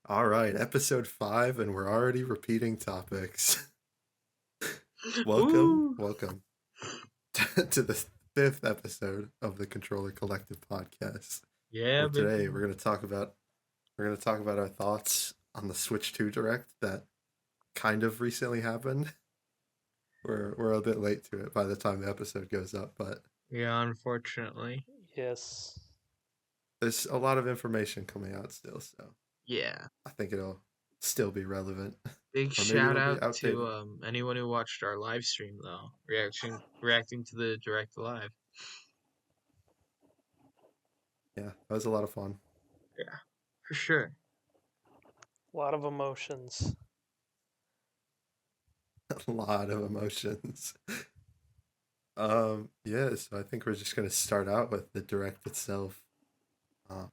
All right, episode 5, and we're already repeating topics. welcome, Woo! welcome to the fifth episode of the Controller Collective podcast. Yeah, Where baby. today we're gonna talk about our thoughts on the Switch 2 Direct that kind of recently happened. We're a bit late to it by the time the episode goes up, but Yeah, unfortunately. Yes. there's a lot of information coming out still, so Yeah. I think it'll still be relevant, Big or maybe shout it'll be out to outdated. anyone who watched our live stream though. Reacting to the direct live. Yeah, that was a lot of fun. Yeah. For sure. A lot of emotions. A lot of emotions. Yeah, so I think we're just gonna start out with the direct itself. Uh,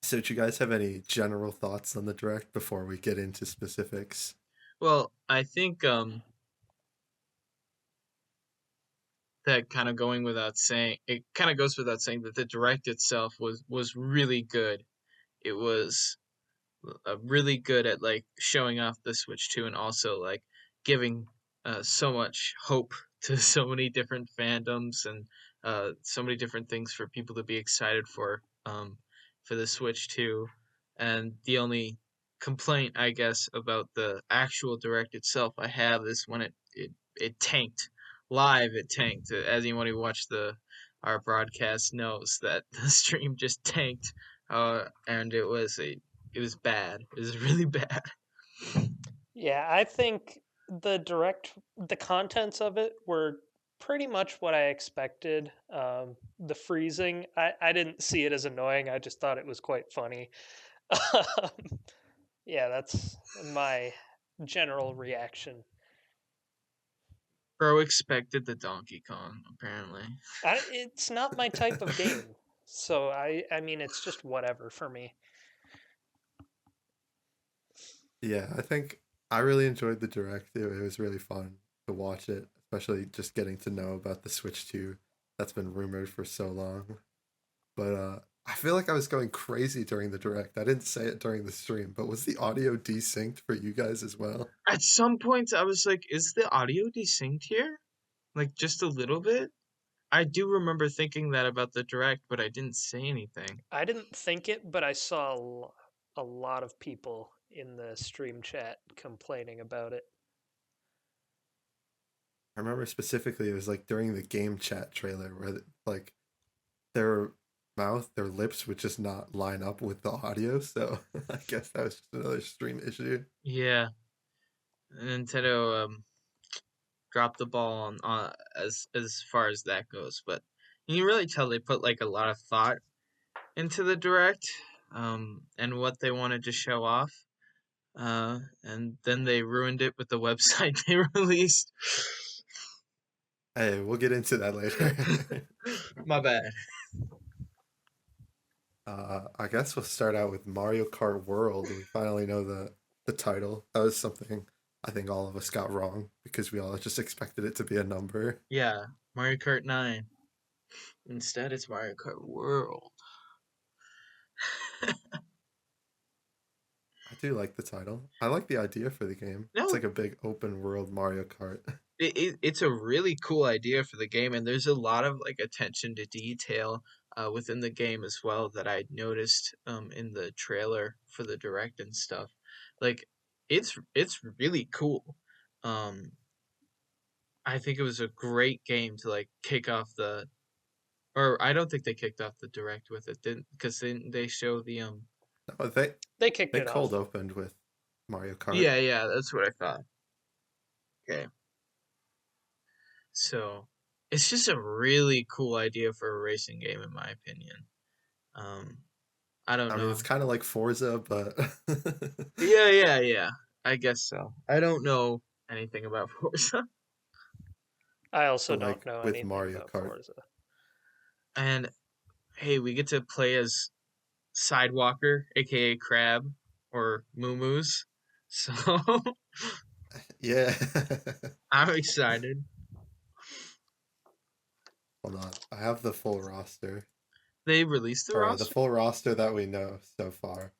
so, do you guys have any general thoughts on the direct before we get into specifics? Well, I think that kind of going without saying it kind of goes without saying that the direct itself was really good. It was really good at like showing off the Switch 2 and also like giving so much hope to so many different fandoms and so many different things for people to be excited for the Switch 2. And the only complaint, I guess, about the actual direct itself I have is when it tanked live. It tanked. As anyone who watched the our broadcast knows that the stream just tanked, and it was bad. It was really bad. Yeah, I think the contents of it were pretty much what I expected. The freezing, I didn't see it as annoying. I just thought it was quite funny. Yeah, that's my general reaction. Bro expected the Donkey Kong, apparently. It's not my type of game, so I mean, it's just whatever for me. Yeah, I think I really enjoyed the direct. It was really fun to watch it, especially just getting to know about the Switch 2 that's been rumored for so long. But I feel like I was going crazy during the direct. I didn't say it during the stream, but was the audio desynced for you guys as well? At some points, I was like, is the audio desynced here? Like, just a little bit? I do remember thinking that about the direct, but I didn't say anything. I didn't think it, but I saw a lot of people in the stream chat complaining about it. I remember specifically it was like during the game chat trailer where like their their lips would just not line up with the audio. So I guess that was just another stream issue. Yeah, Nintendo dropped the ball on as far as that goes, but you can really tell they put like a lot of thought into the direct, and what they wanted to show off. And then they ruined it with the website they released. Hey, we'll get into that later. My bad. I guess we'll start out with Mario Kart World. We finally know the title. That was something I think all of us got wrong because we all just expected it to be a number. Yeah, Mario Kart 9. Instead, it's Mario Kart World. I do like the title. I like the idea for the game. It's No, like a big open world Mario Kart. it's a really cool idea for the game, and there's a lot of like attention to detail within the game as well that I noticed in the trailer for the direct and stuff. Like, it's really cool. Um, I think it was a great game to like kick off the. Or I don't think they kicked off the direct with it, didn't? Because then they show the No, They kicked they it cold off. opened with Mario Kart. Yeah, that's what I thought. Okay. So it's just a really cool idea for a racing game, in my opinion. Um, I don't I mean, know. it's kind of like Forza, but Yeah. I guess so. I don't know anything about Forza. I also but don't like know with anything Mario about Kart. Forza. And hey, we get to play as Sidewalker, aka Crab, or Moo. So Yeah. I'm excited. Hold on. I have the full roster. They released the Or the roster? full roster that we know so far.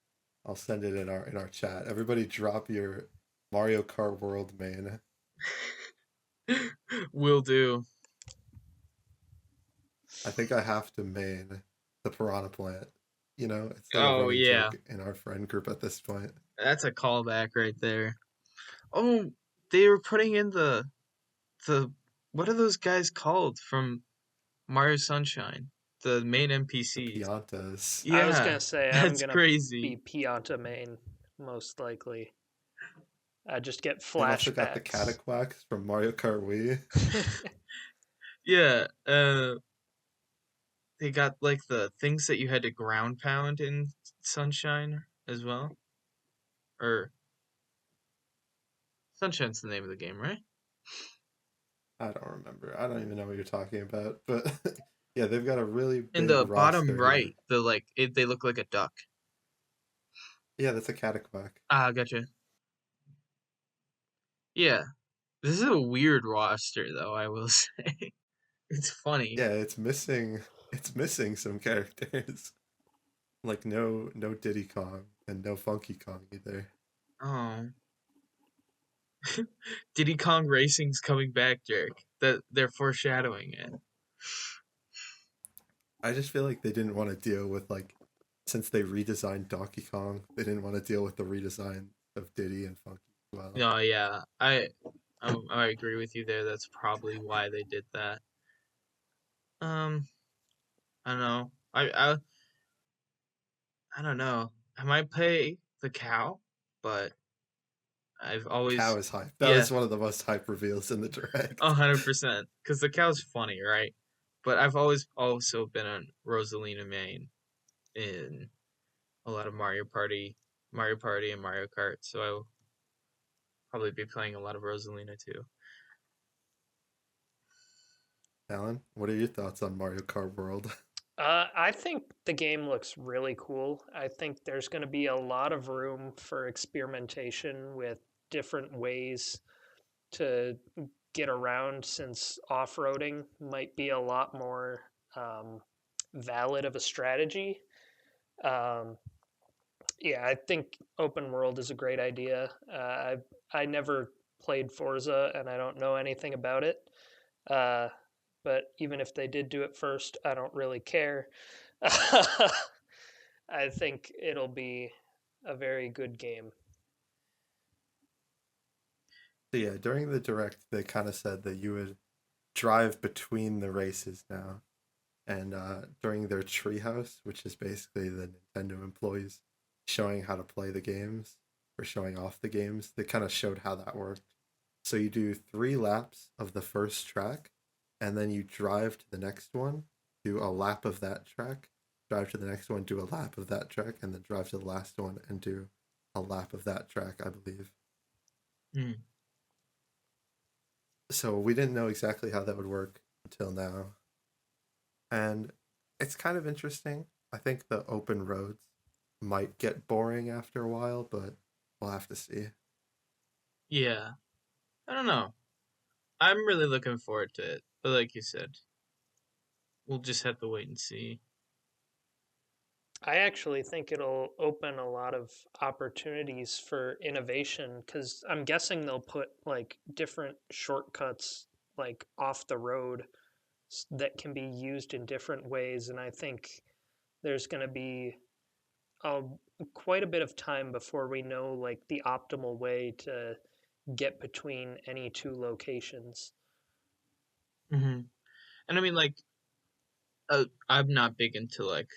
I'll send it in our chat. Everybody, drop your Mario Kart World main. Will do. I think I have to main the Piranha Plant. You know, it's like a Oh running yeah, joke in our friend group at this point. that's a callback right there. Oh, they were putting in the what are those guys called from Mario Sunshine? The main The NPCs. Piantas. I was Yeah, gonna say I'm that's gonna crazy. be Pianta main most likely. I just get They've also got the flashbacks. Cataquacks from Mario Kart Wii. Yeah, they got like the things that you had to ground pound in Sunshine as well. Or Sunshine's the name of the game, right? I don't remember. I don't even know what you're talking about. But yeah, they've got a really In big the bottom roster here. right, the like they look like a duck. Yeah, that's a Cataquack. Ah, gotcha. Yeah, this is a weird roster, though. I will say, it's funny. Yeah, it's missing some characters. Like no Diddy Kong and no Funky Kong either. Oh, Diddy Kong Racing's coming back, Derek. That they're foreshadowing it. I just feel like they didn't want to deal with like since they redesigned Donkey Kong, they didn't want to deal with the redesign of Diddy and Funky as well. No, yeah, I agree with you there. That's probably why they did that. Um, I don't know. I don't know. I might pay the cow, but I've Cow always is hype. That yeah, was one of the most hype reveals in the direct. 100%. Because the cow's funny, right? But I've always also been on Rosalina main in a lot of Mario Party and Mario Kart. So I'll probably be playing a lot of Rosalina too. Alan, what are your thoughts on Mario Kart World? I think the game looks really cool. I think there's going to be a lot of room for experimentation with different ways to get around since off roading might be a lot more valid of a strategy. Um, yeah, I think open world is a great idea. I never played Forza and I don't know anything about it. Uh, but even if they did do it first, I don't really care. I think it'll be a very good game. So yeah, during the direct, they kind of said that you would drive between the races now, and during their treehouse, which is basically the Nintendo employees showing how to play the games or showing off the games, they kind of showed how that worked. So you do 3 laps of the first track, and then you drive to the next one, do a lap of that track, drive to the next one, do a lap of that track, and then drive to the last one and do a lap of that track, I believe. Mm. So we didn't know exactly how that would work until now. And it's kind of interesting. I think the open roads might get boring after a while, but we'll have to see. Yeah, I don't know. I'm really looking forward to it. But like you said, we'll just have to wait and see. I actually think it'll open a lot of opportunities for innovation because I'm guessing they'll put like different shortcuts like off the road that can be used in different ways. And I think there's going to be a, quite a bit of time before we know like the optimal way to get between any two locations. Hmm. And I mean, like, I'm not big into like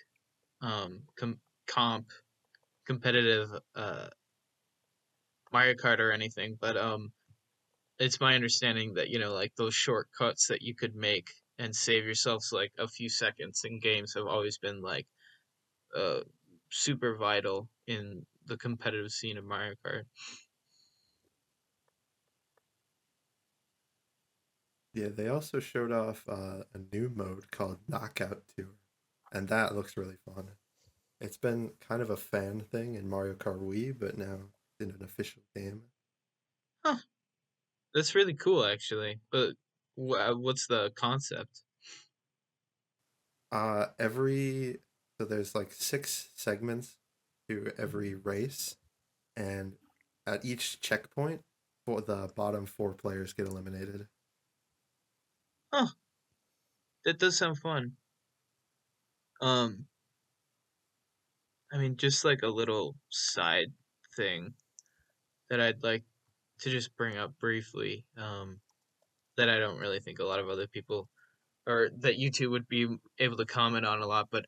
comp competitive Mario Kart or anything, but it's my understanding that like those shortcuts that you could make and save yourselves like a few seconds in games have always been like uh super vital in the competitive scene of Mario Kart. Yeah, they also showed off a new mode called Knockout Tour, and that looks really fun. It's been kind of a fan thing in Mario Kart Wii, but now in an official game. Huh, that's really cool actually. But what's the concept? Every so there's like 6 segments to every race, and at each checkpoint, for the bottom 4 players get eliminated. Huh. That does sound fun. Um, I mean, just like a little side thing that I'd like to just bring up briefly, that I don't really think a lot of other people or that you two would be able to comment on a lot. But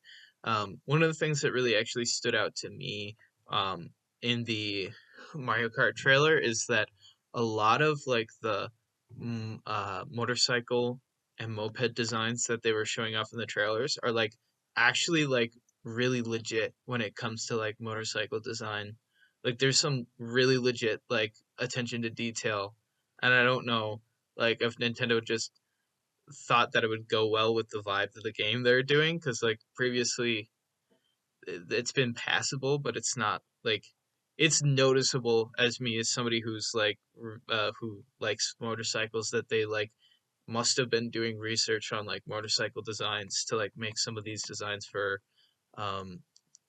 one of the things that really actually stood out to me um, in the Mario Kart trailer is that a lot of like the motorcycle and moped designs that they were showing off in the trailers are like actually like really legit when it comes to like motorcycle design. Like there's some really legit like attention to detail, and I don't know like if Nintendo just thought that it would go well with the vibe of the game they're doing because like previously it's been passable, but it's not like it's noticeable as me as somebody who's like who likes motorcycles that they like must have been doing research on like motorcycle designs to like make some of these designs for um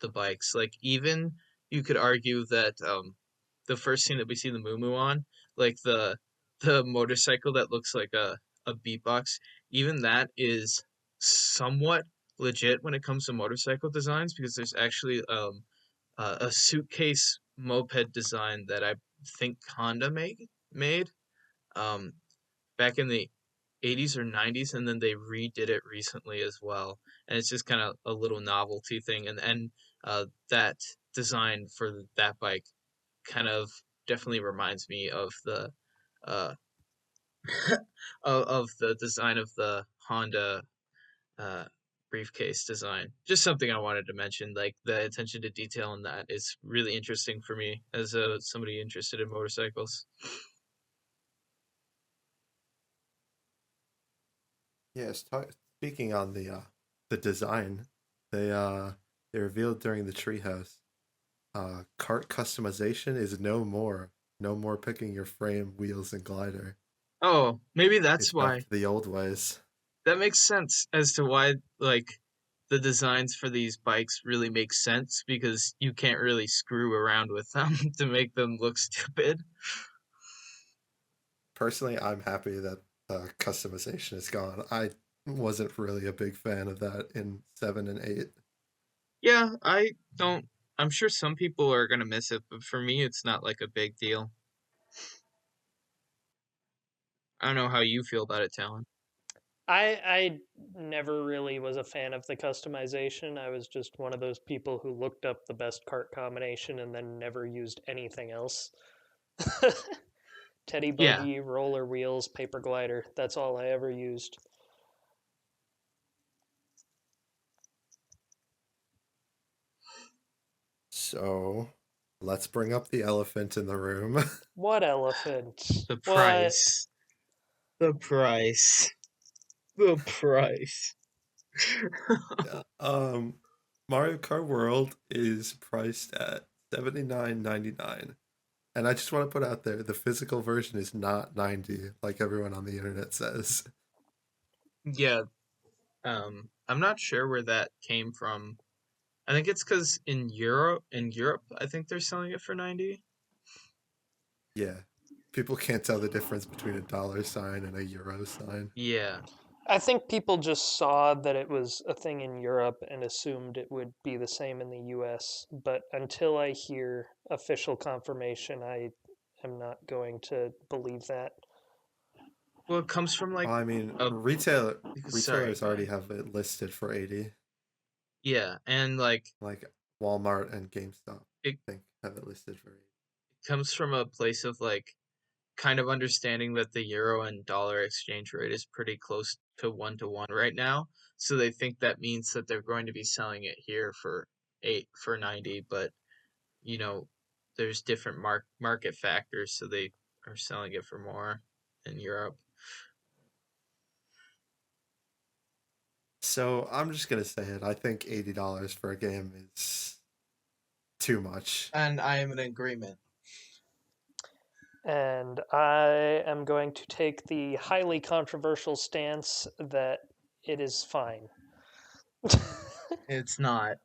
the bikes. Like even you could argue that the first scene that we see the Moo on, like the motorcycle that looks like a beatbox, even that is somewhat legit when it comes to motorcycle designs because there's actually a suitcase moped design that I think Honda made um back in the 80s or 90s, and then they redid it recently as well, and it's just kind of a little novelty thing, and that design for that bike kind of definitely reminds me of the uh of the design of the Honda uh briefcase design. Just something I wanted to mention, like the attention to detail in that is really interesting for me as somebody interested in motorcycles. Yes, speaking on the design, they revealed during the treehouse, cart customization is no more picking your frame, wheels, and glider. Oh, maybe It's that's back why. to the old ways. That makes sense as to why like the designs for these bikes really make sense because you can't really screw around with them to make them look stupid. Personally, I'm happy that customization is gone. I wasn't really a big fan of that in 7 and 8. Yeah, I don't. I'm sure some people are gonna miss it, but for me, it's not like a big deal. I don't know how you feel about it, Talon. I never really was a fan of the customization. I was just one of those people who looked up the best cart combination and then never used anything else. Teddy Yeah, buggy, roller wheels, paper glider. That's all I ever used. So let's bring up the elephant in the room. What elephant? the What? price, the price, the price. Yeah. Mario Kart World is priced at $79.99. And I just want to put out there the physical version is not 90 like everyone on the internet says. Yeah, I'm not sure where that came from. I think it's because in Europe, I think they're selling it for 90. Yeah. People can't tell the difference between a dollar sign and a euro sign. Yeah, I think people just saw that it was a thing in Europe and assumed it would be the same in the US. But until I hear official confirmation, I am not going to believe that. well, it comes from like Well, I mean, a. Sorry, retailers go already ahead. have it listed for 80. Yeah, and like Like Walmart and GameStop, it I think, have it listed for 80. comes from a place of like kind of understanding that the euro and dollar exchange rate is pretty close to 1 right now. So they think that means that they're going to be selling it here for 90, but you know, there's different market factors, so they are selling it for more in Europe. So I'm just gonna say it. I think $80 for a game is too much. And I am in agreement. And I am going to take the highly controversial stance that it is fine. It's not.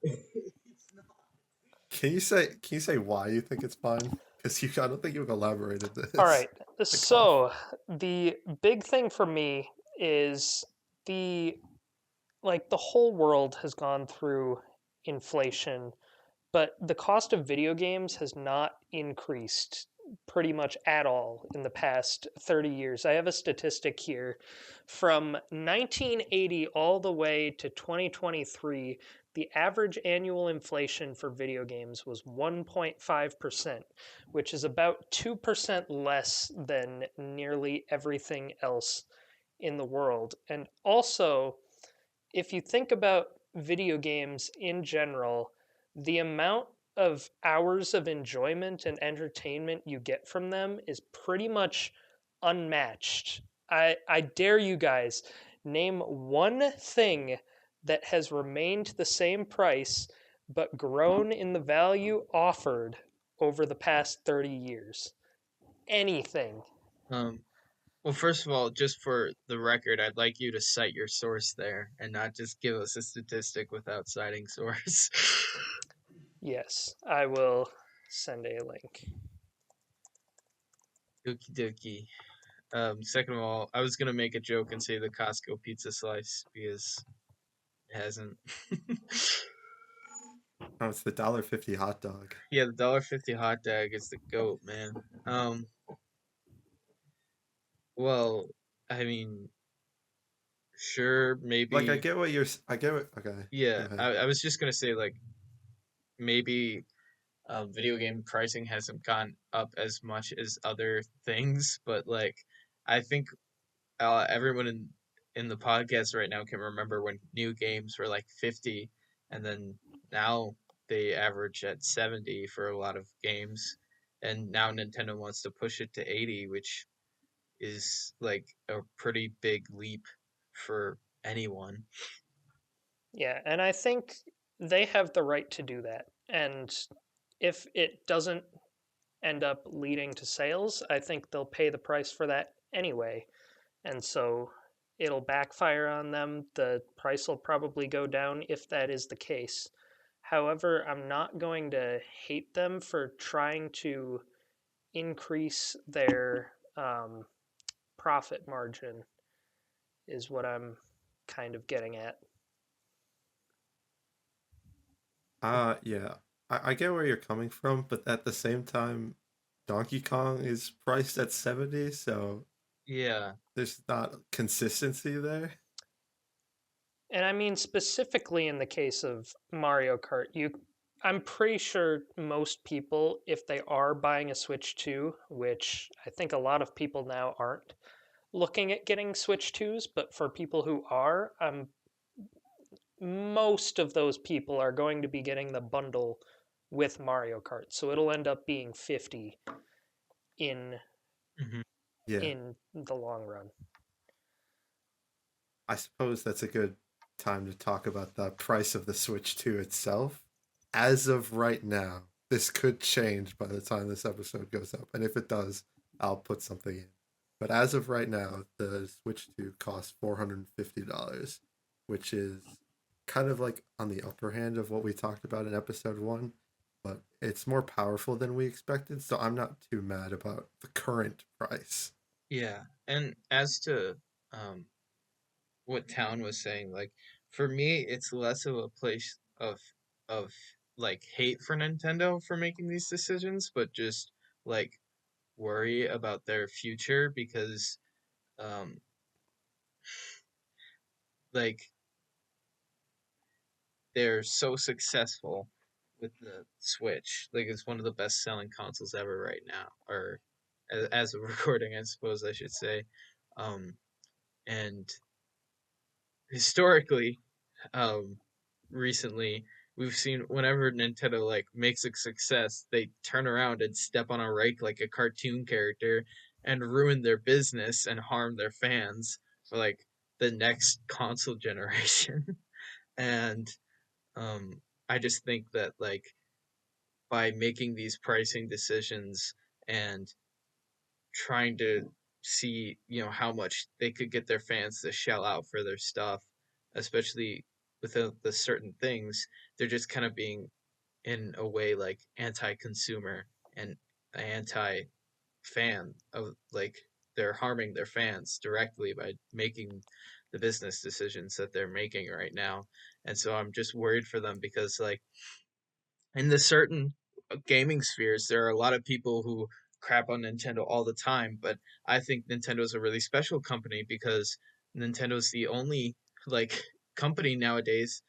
can you say why you think it's fine? Because I don't think you've elaborated All this. right. The cost. So the big thing for me is the the whole world has gone through inflation, but the cost of video games has not increased pretty much at all in the past 30 years. I have a statistic here from 1980 all the way to 2023. The average annual inflation for video games was 1.5%, which is about 2% less than nearly everything else in the world. And also, if you think about video games in general, the amount of hours of enjoyment and entertainment you get from them is pretty much unmatched. I dare you guys name one thing that has remained the same price but grown in the value offered over the past 30 years. Anything. Um, well, first of all, just for the record, I'd like you to cite your source there and not just give us a statistic without citing source. Yes, I will send a link. Okie dokie. Second of all, I was gonna make a joke and say the Costco pizza slice because it hasn't. Oh, it's the $1.50 hot dog. Yeah, the $1.50 hot dog is the goat, man. Well, I mean, sure, Like, maybe. I get what. Okay, go Yeah, ahead. I was just gonna say like maybe video game pricing hasn't gone up as much as other things, but like I think everyone in the podcast right now can remember when new games were like 50, and then now they average at 70 for a lot of games, and now Nintendo wants to push it to 80, which is like a pretty big leap for anyone. Yeah, and I think they have the right to do that. And if it doesn't end up leading to sales, I think they'll pay the price for that anyway. And so it'll backfire on them. The price will probably go down if that is the case. However, I'm not going to hate them for trying to increase their profit margin, is what I'm kind of getting at. Yeah, I get where you're coming from, but at the same time, Donkey Kong is priced at 70, so Yeah. there's not consistency there. And I mean specifically in the case of Mario Kart, I'm pretty sure most people, if they are buying a Switch 2, which I think a lot of people now aren't looking at getting Switch 2s, but for people who are, most of those people are going to be getting the bundle with Mario Kart. So it'll end up being 50 in Hmm. Yeah, in the long run. I suppose that's a good time to talk about the price of the Switch 2 itself. As of right now, this could change by the time this episode goes up, and if it does, I'll put something in. But as of right now, the Switch 2 costs $450, which is kind of like on the upper hand of what we talked about in episode 1, but it's more powerful than we expected, so I'm not too mad about the current price. Yeah. And as to um what Town was saying, like for me, it's less of a place of like hate for Nintendo for making these decisions, but just like worry about their future because um like they're so successful with the Switch. Like it's one of the best selling consoles ever right now, or as of recording, I suppose I should say. Um, and historically, um, recently we've seen whenever Nintendo like makes a success, they turn around and step on a rake like a cartoon character and ruin their business and harm their fans for like the next console generation. And um, I just think that like by making these pricing decisions and trying to see, how much they could get their fans to shell out for their stuff, especially with the certain things, they're just kind of being in a way like anti-consumer and anti-fan of like they're harming their fans directly by making the business decisions that they're making right now. And so I'm just worried for them because like in the certain gaming spheres, there are a lot of people who crap on Nintendo all the time, but I think Nintendo's a really special company because Nintendo's the only like company nowadays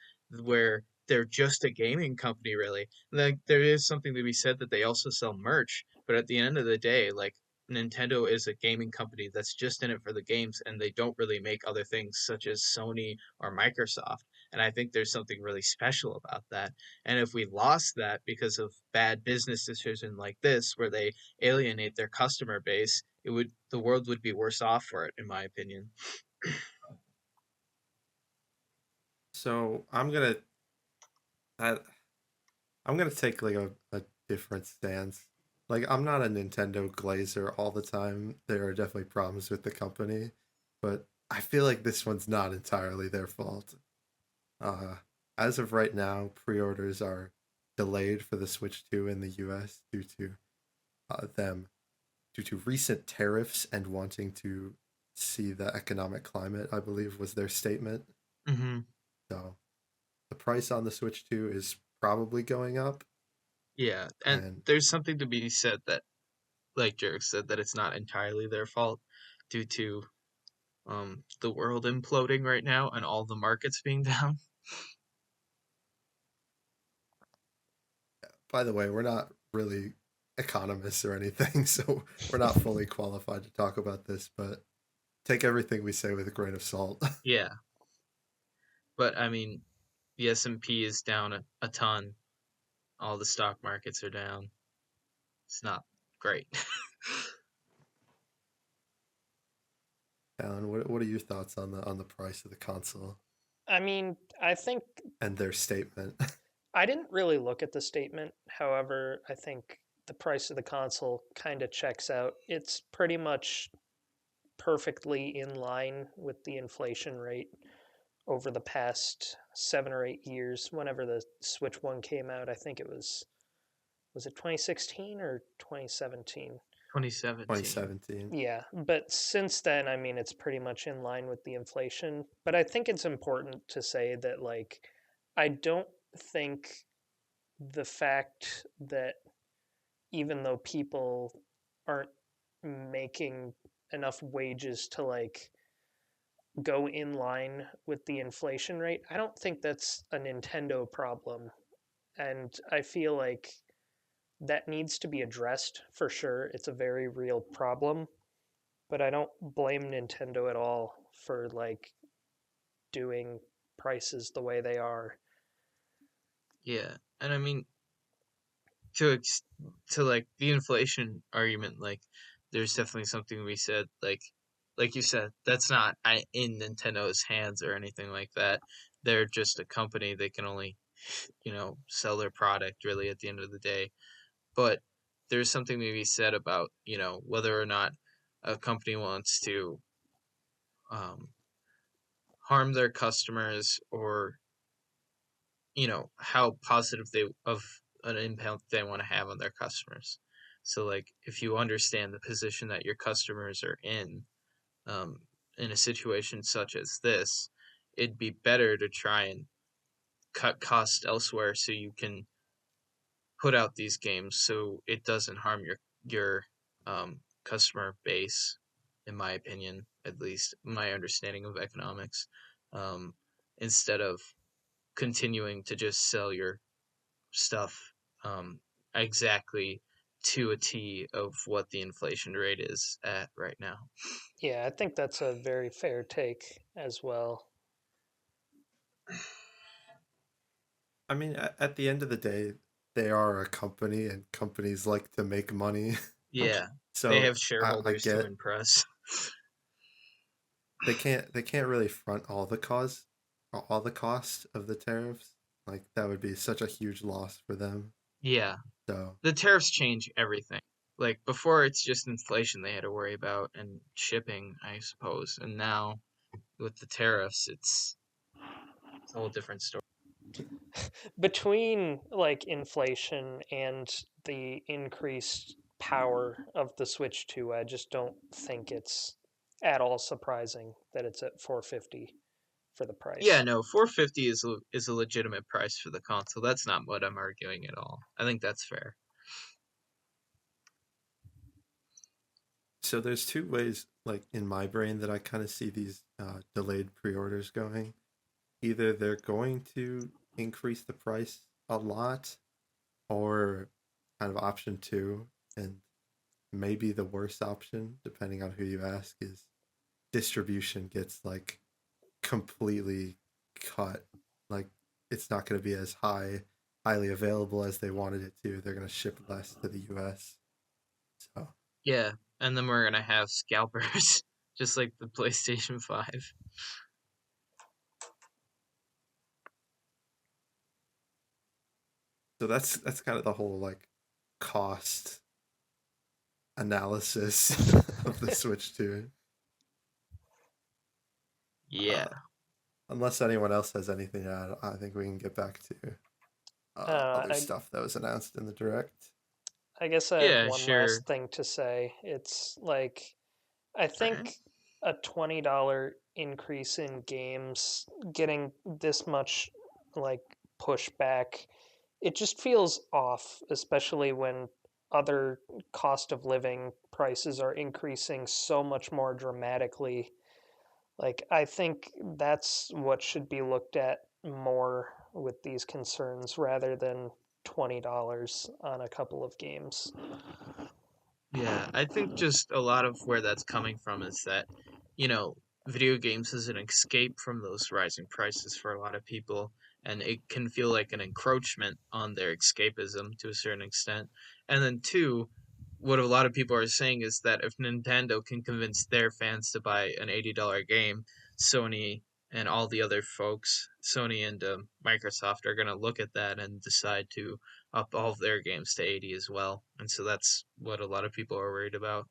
where they're just a gaming company really. Like there is something to be said that they also sell merch, but at the end of the day, like Nintendo is a gaming company that's just in it for the games and they don't really make other things such as Sony or Microsoft. And I think there's something really special about that. And if we lost that because of bad business decision like this, where they alienate their customer base, the world would be worse off for it, in my opinion. So I, I'm gonna take like a different stance. Like I'm not a Nintendo glazer all the time. There are definitely problems with the company, but I feel like this one's not entirely their fault. Uh, as of right now, pre-orders are delayed for the Switch 2 in the US them due to recent tariffs and wanting to see the economic climate, I believe was their statement. Mm-hmm. So the price on the Switch 2 is probably going up. Yeah, and And there's something to be said that, like Jerk said, that it's not entirely their fault due to the world imploding right now and all the markets being down. by the way, we're not really economists or anything, so we're not fully qualified to talk about this, but take everything we say with a grain of salt. Yeah, but I mean, the S&P is down a ton. All the stock markets are down. It's not great. Alan, what are your thoughts on the price of the console I mean, I think and their statement? I didn't really look at the statement. However, I think the price of the console kind of checks out. It's pretty much perfectly in line with the inflation rate over the past 7 or 8 years. Whenever the Switch One came out, I think it was it 2016 or 2017? 2017. 2017. Yeah, but since then, I mean, it's pretty much in line with the inflation. But I think it's important to say that, like, I don't think the fact that even though people aren't making enough wages to, like, go in line with the inflation rate, I don't think that's a Nintendo problem. And I feel like that needs to be addressed for sure. It's a very real problem, but I don't blame Nintendo at all for like doing prices the way they are. Yeah, and I mean to ex- to like the inflation argument, like there's definitely something to be said. Like you said, that's not in Nintendo's hands or anything like that. They're just a company. They can only sell their product really at the end of the day. But there's something to be said about whether or not a company wants to um, harm their customers or how positive they of an impact they want to have on their customers. So like if you understand the position that your customers are um, in a situation such as this, it'd be better to try and cut costs elsewhere so you can put out these games so it doesn't harm your customer base. In my opinion, at least my understanding of economics, um, instead of continuing to just sell your stuff um, exactly to a T of what the inflation rate is at right now. Yeah, I think that's a very fair take as well. I mean, at the end of the day, they are a company, and companies like to make money. Yeah, they So have I shareholders to get impress. they can't really front all the cost of the tariffs. Like that would be such a huge loss for them. Yeah, So the tariffs change everything. Like before, it's just inflation they had to worry about and shipping, I suppose. And now with the tariffs, it's a whole different story. Between like inflation and the increased power of the Switch 2, I just don't think it's at all surprising that it's at 450 for the Yeah, price. no, 450 is a legitimate price for the console. That's not what I'm arguing at all. I think that's fair. So there's two ways, like in my brain, that I kind of see these delayed pre-orders going. Either they're going to increase the price a lot, or kind of option two, and maybe the worst option, depending on who you ask, is distribution gets like completely cut. Like it's not going to be as highly available as they wanted it to. They're going to ship less to the US. So Yeah, and then we're gonna have scalpers, just like the PlayStation 5. that's kind of the whole like cost analysis of the Switch 2. Yeah. Unless anyone else has anything to add, I think we can get back to other I, stuff that was announced in the direct. I guess I have Yeah, one sure. last thing to say. It's like, I Alright. think a $20 increase in games getting this much like pushback, it just feels off, especially when other cost of living prices are increasing so much more dramatically. Like, I think that's what should be looked at more with these concerns rather than $20 on a couple of games. Yeah, I think just a lot of where that's coming from is that, you know, video games is an escape from those rising prices for a lot of people, and it can feel like an encroachment on their escapism to a certain extent. And then, two, what a lot of people are saying is that if Nintendo can convince their fans to buy an $80 game, Sony and all the other folks, Sony and Microsoft, are going to look at that and decide to up all of their games to 80 as well. And so that's what a lot of people are worried about.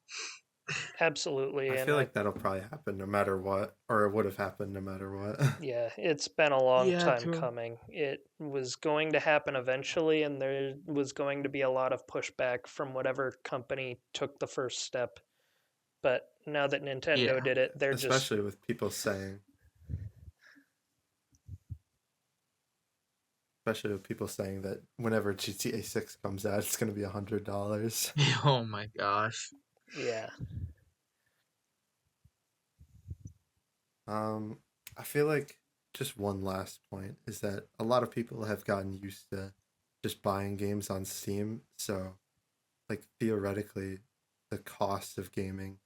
Absolutely, I and feel like that'll probably happen no matter what, or it would have happened no matter what. yeah, it's been a long Yeah, time true. coming. It was going to happen eventually, and there was going to be a lot of pushback from whatever company took the first step. But now that Nintendo Yeah. did it, they're just Especially with people saying, especially with people saying that whenever GTA 6 comes out, it's going to be $100. Oh my gosh. yeah. Um, I feel like just one last point is that a lot of people have gotten used to just buying games on Steam. So, like, theoretically, the cost of gaming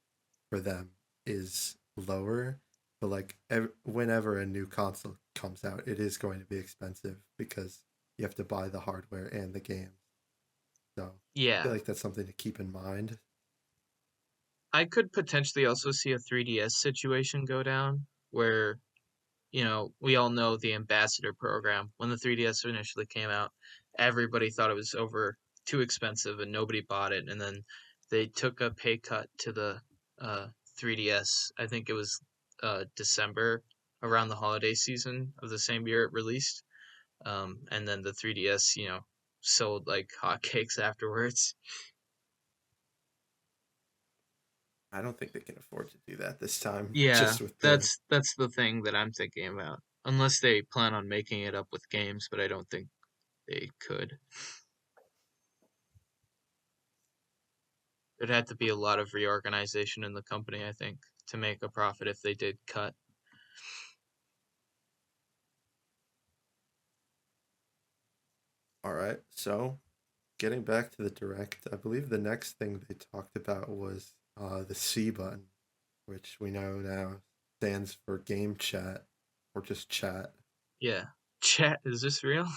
for them is lower. But, like, whenever a new console comes out, it is going to be expensive because you have to buy the hardware and the games. So, I Yeah. feel like that's something to keep in mind. I could potentially also see a 3DS situation go down where, we all know the Ambassador program. When the 3DS initially came out, everybody thought it was too expensive and nobody bought it. And then they took a pay cut to the uh, 3DS. I think it was December, around the holiday season of the same year it released. And then the 3DS, sold like hotcakes afterwards. I don't think they can afford to do that this time, Yeah, just with the. that's the thing that I'm thinking about. Unless they plan on making it up with games, but I don't think they could. There'd have to be a lot of reorganization in the company, I think, to make a profit if they did cut. All right, so getting back to the direct, I believe the next thing they talked about was the C button, which we know now stands for game chat or just chat. Yeah. Chat, is this real?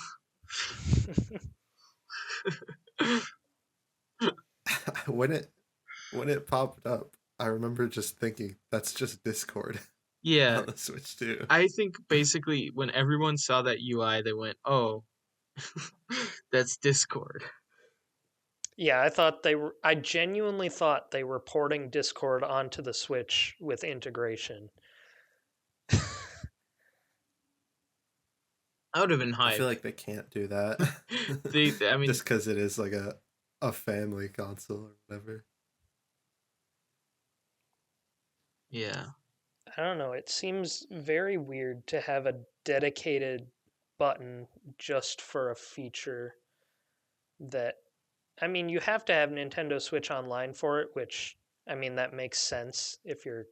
when it popped up, I remember just thinking that's just Discord Yeah, on the Switch too. I think basically when everyone saw that UI, they went, "Oh, that's Discord." Yeah, I genuinely thought they were porting Discord onto the Switch with integration. I would have been I feel hyped. like they can't do that. I mean, Just because it is like a family console or whatever. yeah. I don't know. It seems very weird to have a dedicated button just for a feature that, I mean, you have to have Nintendo Switch Online for it, which, I mean, that makes sense if you're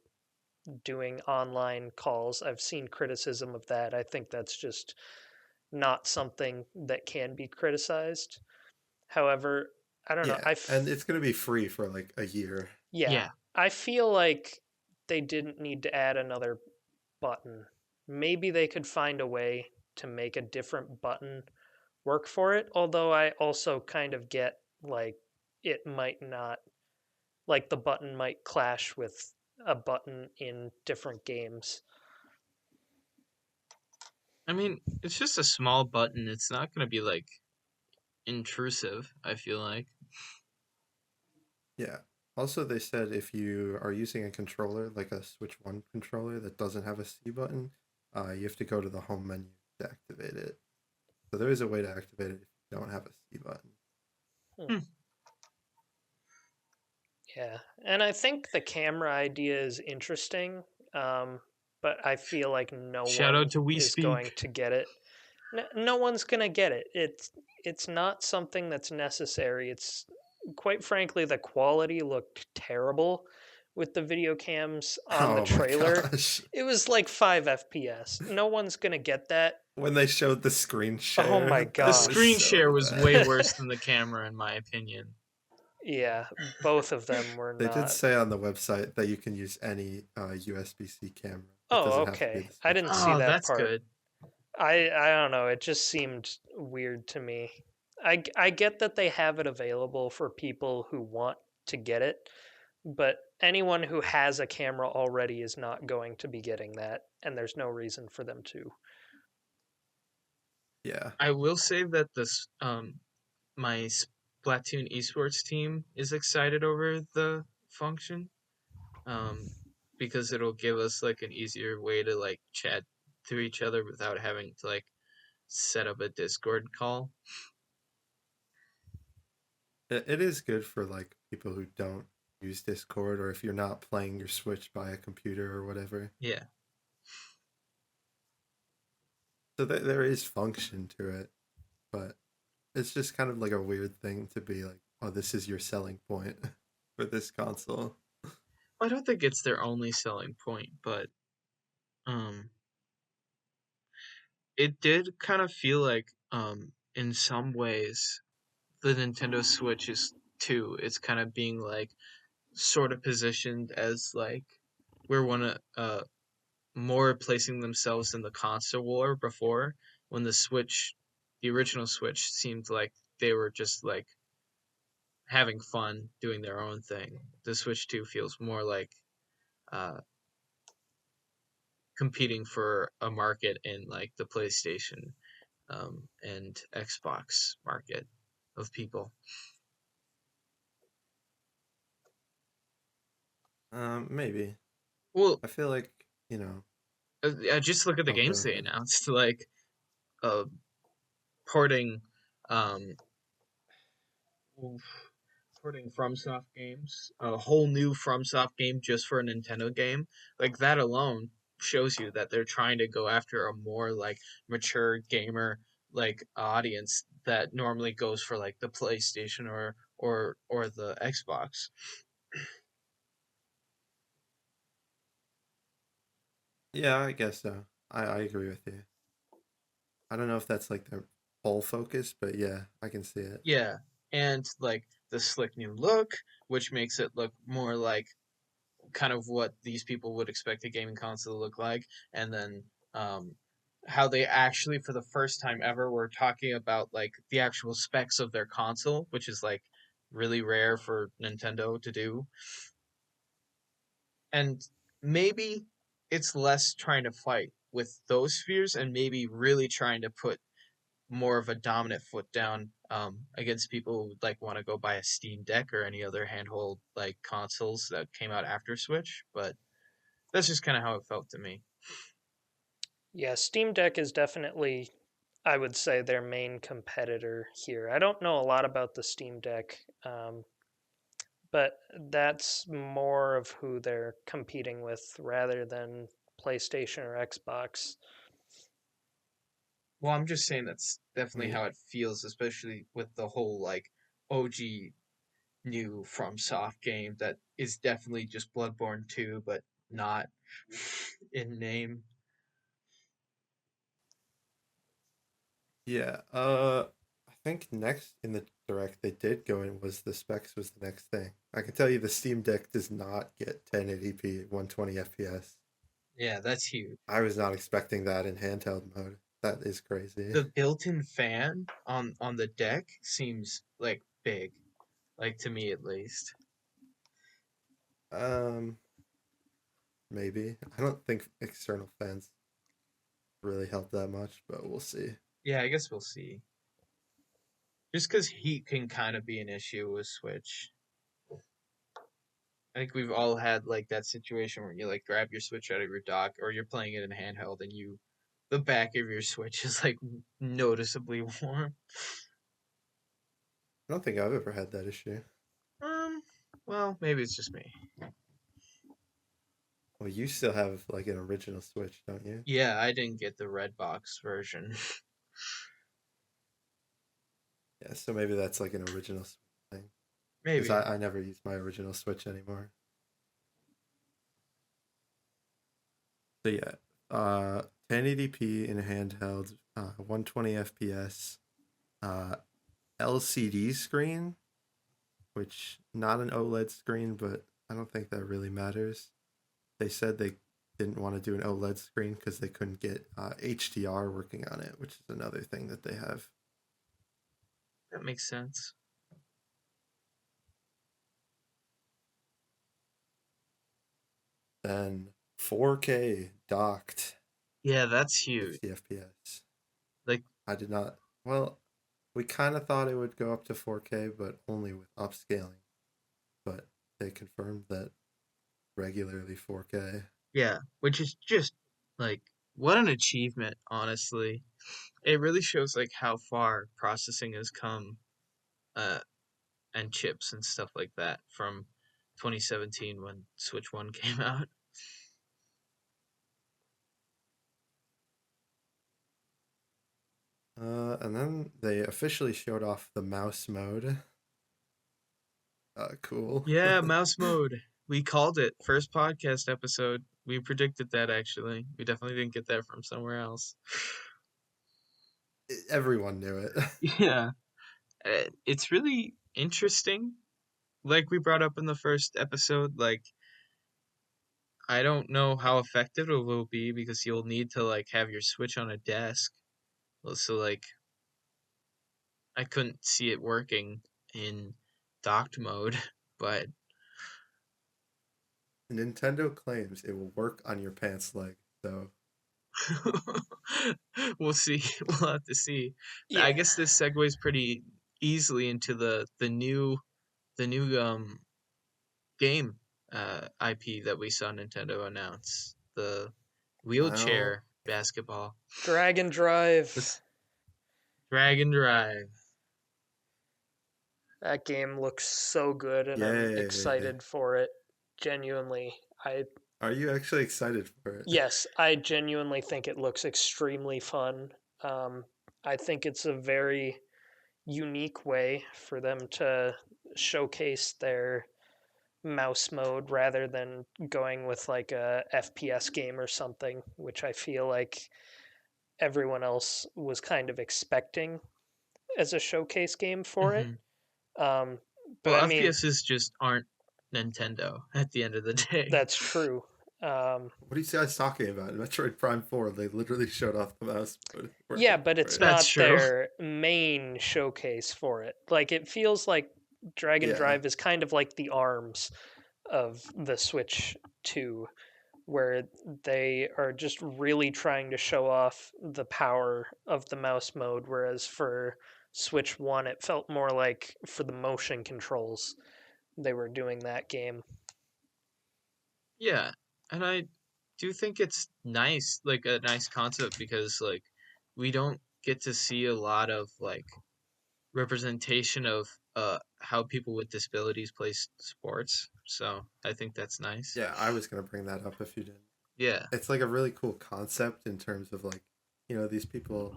doing online calls. I've seen criticism of that. I think that's just not something that can be criticized. However, I don't know. Yeah, and it's gonna be free for like a year. Yeah, Yeah. I feel like they didn't need to add another button. Maybe they could find a way to make a different button work for it, although I also kind of get like it might not, like the button might clash with a button in different games. I mean, it's just a small button. It's not going to be like intrusive, I feel like. Yeah. Also, they said if you are using a controller, like a Switch One controller that doesn't have a C button, you have to go to the home menu to activate it. So there is a way to activate it if you don't have a C button. Hmm. Yeah, and I think the camera idea is interesting, but I feel like no Shout out one to We is going Speak. to get it. No one's gonna get it. It's not something that's necessary. It's quite frankly, the quality looked terrible with the video cams on the Oh my trailer. gosh. It was like 5 FPS. No one's gonna get that. When they showed the screen Oh share, my The that was screen gosh. share so was way bad. worse than the camera, in my opinion. Yeah, both of them were They did not. say on the website that you can use any USB-C camera. It Oh, doesn't have to be okay. the I Switch didn't see Oh, one. that that's part. good. I don't know. It just seemed weird to me. I get that they have it available for people who want to get it, but anyone who has a camera already is not going to be getting that, and there's no reason for them to. Yeah. I will say that my Splatoon esports team is excited over the function. Um, because it'll give us like an easier way to like chat to each other without having to like set up a Discord call. It is good for like people who don't use Discord or if you're not playing your Switch by a computer or whatever. Yeah. So there is function to it, but it's just kind of like a weird thing to be like, oh, this is your selling point for this console. I don't think it's their only selling point, but um it did kind of feel like in some ways the Nintendo Switch is too. It's kind of being like sort of positioned as like we're one of more placing themselves in the console war before when the original Switch seemed like they were just like having fun doing their own thing. The Switch 2 feels more like uh, competing for a market in like the PlayStation and Xbox market of people. Maybe. Well, I feel like, you know, just look at the oh, go games they ahead. announced, like uh, porting um, porting FromSoft games, a whole new FromSoft game just for a Nintendo game, like that alone shows you that they're trying to go after a more like mature gamer like audience that normally goes for like the PlayStation or the Xbox. Yeah, I guess so. I agree with you. I don't know if that's like their whole focus, but yeah, I can see it. Yeah, and like the slick new look, which makes it look more like kind of what these people would expect a gaming console to look like, and then um, how they actually, for the first time ever, were talking about like the actual specs of their console, which is like really rare for Nintendo to do. And maybe it's less trying to fight with those fears and maybe really trying to put more of a dominant foot down against people who like want to go buy a Steam Deck or any other handheld like consoles that came out after Switch. But that's just kind of how it felt to me. Yeah, Steam Deck is definitely I would say, their main competitor here. I don't know a lot about the Steam Deck, but that's more of who they're competing with rather than PlayStation or Xbox. Well, I'm just saying that's definitely Yeah. how it feels, especially with the whole like OG new FromSoft game that is definitely just Bloodborne 2, but not in name. Yeah. I think next in the direct they did go in was the specs was the next thing. I can tell you the Steam Deck does not get 1080p 120 FPS. Yeah, that's huge. I was not expecting that in handheld mode. That is crazy. The built-in fan on the deck seems like big, like to me at least. Um, maybe. I don't think external fans really help that much, but we'll see. Yeah, I guess we'll see. Just because heat can kind of be an issue with Switch. I think we've all had like that situation where you like grab your Switch out of your dock or you're playing it in handheld and the back of your Switch is like noticeably warm. I don't think I've ever had that issue. Um, well, maybe it's just me. Well, you still have like an original Switch, don't you? Yeah, I didn't get the red box version. Yeah, so maybe that's like an original Switch thing. Because Maybe. I never use my original Switch anymore. So yeah, 1080p in handheld, 120 FPS, uh, LCD screen, which not an OLED screen, but I don't think that really matters. They said they didn't want to do an OLED screen because they couldn't get HDR working on it, which is another thing that they have. That makes sense. Then 4K docked Yeah, that's huge. 60 FPS. Like, I did not. Well, we kind of thought it would go up to 4K, but only with upscaling. But they confirmed that regularly 4K. yeah, which is just like what an achievement, honestly. It really shows like how far processing has come, uh, and chips and stuff like that from 2017 when Switch 1 came out. And then they officially showed off the mouse mode. Cool. Yeah, mouse mode. We called it. First podcast episode. We predicted that actually. We definitely didn't get that from somewhere else. Everyone knew it. Yeah. It's really interesting. Like we brought up in the first episode, like I don't know how effective it will be because you'll need to like have your Switch on a desk. So like I couldn't see it working in docked mode, but Nintendo claims it will work on your pants leg, so we'll see. We'll have to see. I Yeah. guess this segues pretty easily into the new game IP that we saw Nintendo announce, the well, wheelchair basketball, Dragon Drive. this Dragon Drive. That game looks so good, and I'm yay. excited for it. Genuinely, Are you actually excited for it? yes, I genuinely think it looks extremely fun. Um, I think it's a very unique way for them to showcase their mouse mode rather than going with like a FPS game or something, which I feel like everyone else was kind of expecting as a showcase game for it. Hmm. Um, but Well, I mean, FPSs just aren't Nintendo at the end of the day. that's true. What are you guys talking about? In Metroid Prime 4, they literally showed off the mouse mode. Yeah, but it's Right? That's not true. their main showcase for it. Like, it feels like Dragon Yeah. Drive is kind of like the arms of the Switch 2, where they are just really trying to show off the power of the mouse mode, whereas for Switch 1, it felt more like for the motion controls they were doing that game. Yeah, and I do think it's nice, like a nice concept because like we don't get to see a lot of like representation of how people with disabilities play sports. So I think that's nice. Yeah, I was gonna bring that up if you didn't. Yeah. It's like a really cool concept in terms of like, these people,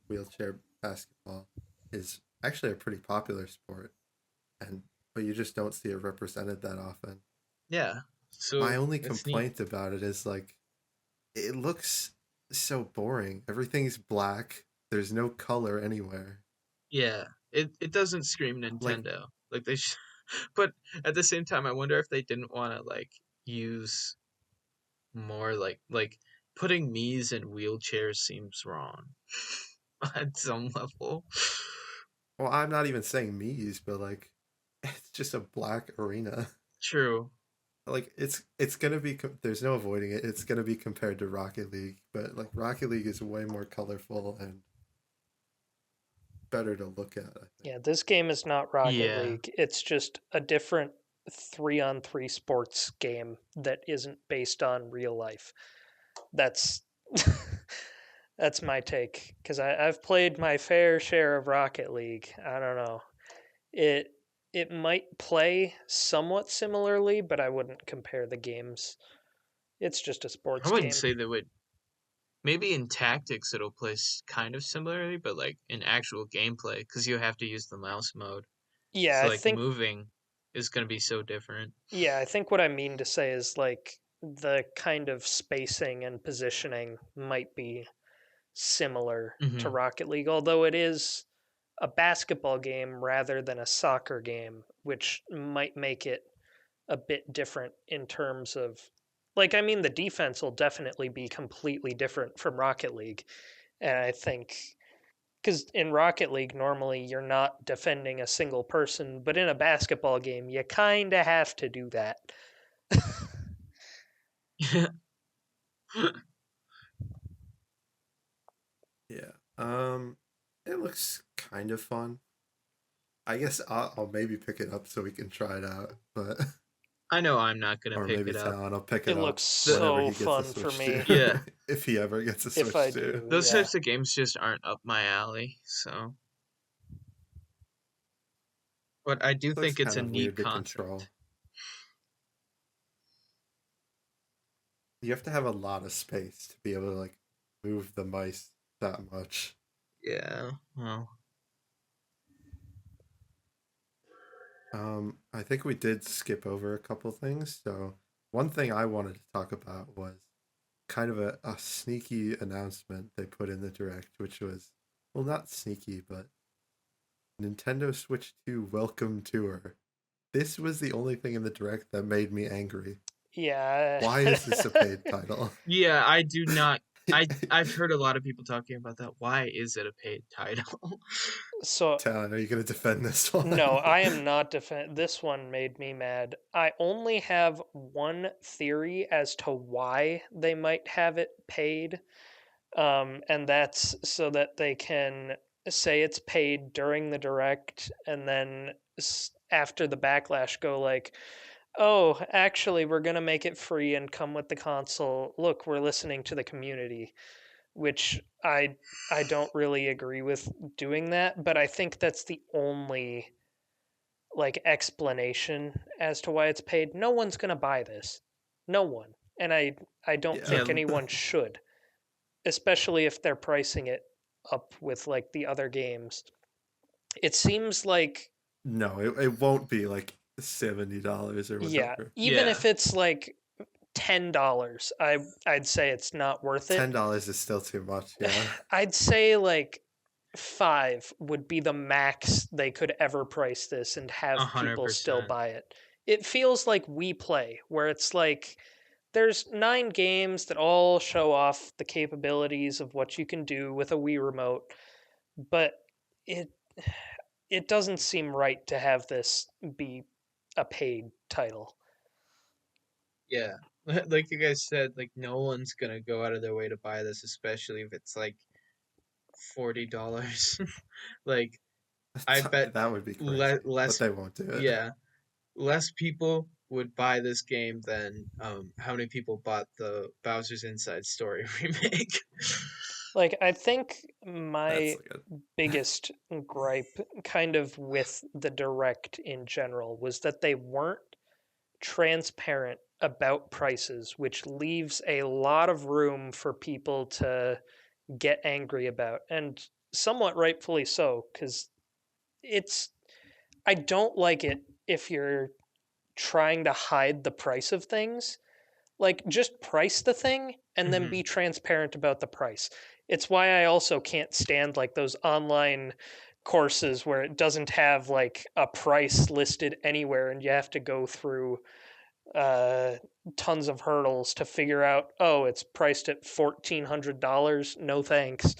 wheelchair basketball is actually a pretty popular sport, and but you just don't see it represented that often. Yeah. My So only it's neat. complaint about it is like it looks so boring. Everything's black. There's no color anywhere. Yeah. It doesn't scream Like, Nintendo. Like they should, but at the same time I wonder if they didn't want to like use more like putting Mii's in wheelchairs seems wrong at some level. well, I'm not even saying Mii's, but like, it's just a black arena. True. Like it's gonna be there's no avoiding it. It's gonna be compared to Rocket League, but like Rocket League is way more colorful and better to look at, I think. Yeah, this game is not Rocket Yeah. League. It's just a different 3-on-3 sports game that isn't based on real life. That's that's my take because I've played my fair share of Rocket League. I don't know. It might play somewhat similarly, but I wouldn't compare the games. It's just a I sports wouldn't game. say they would. Maybe in tactics it'll play kind of similarly, but like in actual gameplay, because you have to use the mouse mode. Yeah, So I like think moving is gonna be so different. I think what I mean to say is like the kind of spacing and positioning might be similar to Hmm. Rocket League, although it is a basketball game rather than a soccer game, which might make it a bit different in terms of like I mean the defense will definitely be completely different from Rocket League. And I think cuz in Rocket League normally you're not defending a single person, but in a basketball game you kind of have to do that. Yeah. It looks kind of fun. I guess I'll maybe pick it up so we can try it out, but I know I'm not gonna or pick maybe it up. Talon will pick It it up looks whenever so he gets a fun for Switch me. 2. Yeah, If he ever gets a If I Switch 2. do, those yeah. types of games just aren't up my alley. So, but I do Looks think it's kind a of neat weird to concept. control. You have to have a lot of space to be able to like move the mice that much. Yeah. Well, I think we did skip over a couple things. So one thing I wanted to talk about was kind of a sneaky announcement they put in the direct, which was, well, not sneaky, but Nintendo Switch 2 Welcome Tour. This was the only thing in the direct that made me angry. Yeah. Why is this a paid title? yeah, I do not. I've heard a lot of people talking about that. Why is it a paid title? So Talon, are you going to defend this one? no, I am not defend. This one made me mad. I only have one theory as to why they might have it paid, and that's so that they can say it's paid during the direct, and then after the backlash, go like, "Oh, actually, we're gonna make it free and come with the console. Look, we're listening to the community." Which I don't really agree with doing that, but I think that's the only like explanation as to why it's paid. No one's going to buy this. No one. And I don't Yeah. think Yeah, anyone should, especially if they're pricing it up with like the other games. It seems like No, it won't be like $70 or yeah, whatever. even yeah. if it's like $10, I'd say it's not worth it. $10 is still too much, yeah. I'd say like 5 would be the max they could ever price this and have people still 100%. buy it. It feels like We Play, where it's like there's 9 games that all show off the capabilities of what you can do with a Wii remote, but it it doesn't seem right to have this be a paid title. Yeah. Like you guys said, like no one's gonna go out of their way to buy this, especially if it's like $40. Like I bet That would be crazy, but less, they won't do it. yeah, less people would buy this game than how many people bought the Bowser's Inside Story remake. Like, I think That's my good. biggest gripe kind of with the Direct in general was that they weren't transparent about prices, which leaves a lot of room for people to get angry about, and somewhat rightfully so, because it's. I don't like it if you're trying to hide the price of things. Like, just price the thing and then Hmm. be transparent about the price. It's why I also can't stand like those online courses where it doesn't have like a price listed anywhere and you have to go through uh, tons of hurdles to figure out, oh, it's priced at $1,400. No thanks.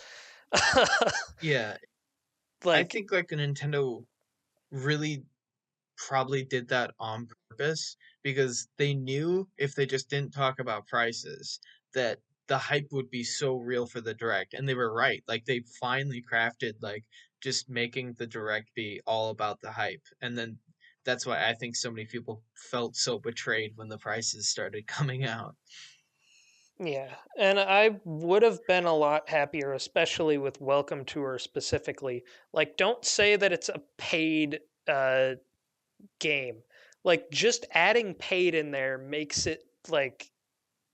Yeah, I Like, think like Nintendo really probably did that on purpose because they knew if they just didn't talk about prices that the hype would be so real for the direct, and they were right. Like they finally crafted like just making the direct be all about the hype, and then that's why I think so many people felt so betrayed when the prices started coming out. yeah. And I would have been a lot happier, especially with Welcome Tour specifically. Like, don't say that it's a paid uh, game. Like, just adding paid in there makes it like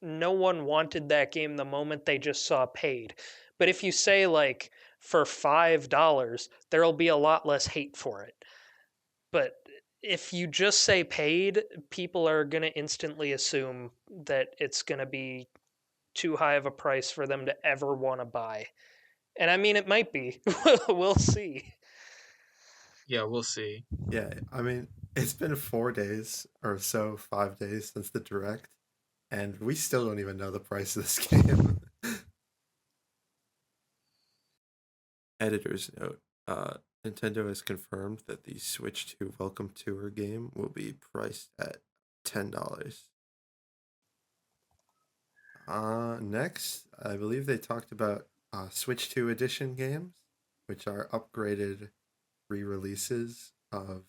no one wanted that game the moment they just saw paid. But if you say, like, for $5, there'll be a lot less hate for it. But if you just say paid, people are going to instantly assume that it's going to be too high of a price for them to ever want to buy. And I mean, it might be. We'll see. Yeah, we'll see. Yeah, I mean, it's been 4 days or so, 5 days since the direct, and we still don't even know the price of this game. Editor's note: Nintendo has confirmed that the Switch 2 Welcome Tour game will be priced at $10. Next, I believe they talked about Switch 2 edition games, which are upgraded re-releases of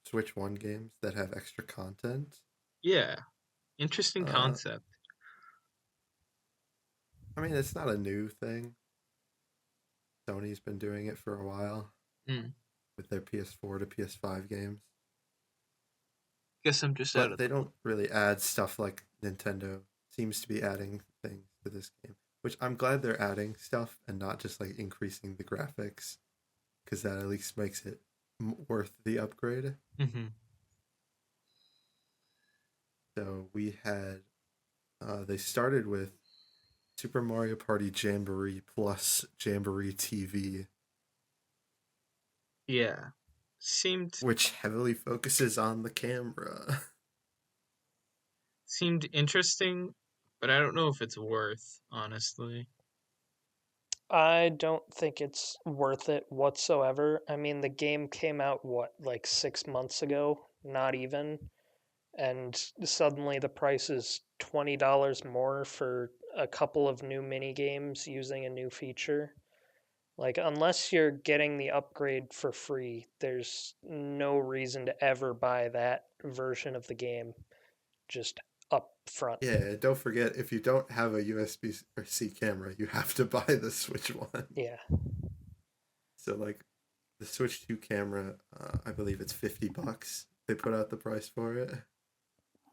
Switch 1 games that have extra content. Yeah, interesting Uh, concept. I mean, it's not a new thing. Sony's been doing it for a while Hmm. with their PS4 to PS5 games, Guess I'm just out but of they the loop. don't really add stuff like Nintendo seems to be adding things to this game, which I'm glad they're adding stuff and not just like increasing the graphics because that at least makes it worth the upgrade. Hmm. So we had they started with Super Mario Party Jamboree plus Jamboree TV, Yeah, seemed which heavily focuses on the camera. seemed interesting, but I don't know if it's worth, honestly. I don't think it's worth it whatsoever. I mean, the game came out, what, like 6 months ago? Not even. And suddenly the price is $20 more for a couple of new mini games using a new feature. Like, unless you're getting the upgrade for free, there's no reason to ever buy that version of the game just up front. Yeah, don't forget if you don't have a USB-C camera, you have to buy the Switch one. Yeah, So like the Switch 2 camera, I believe it's $50. They put out the price for it.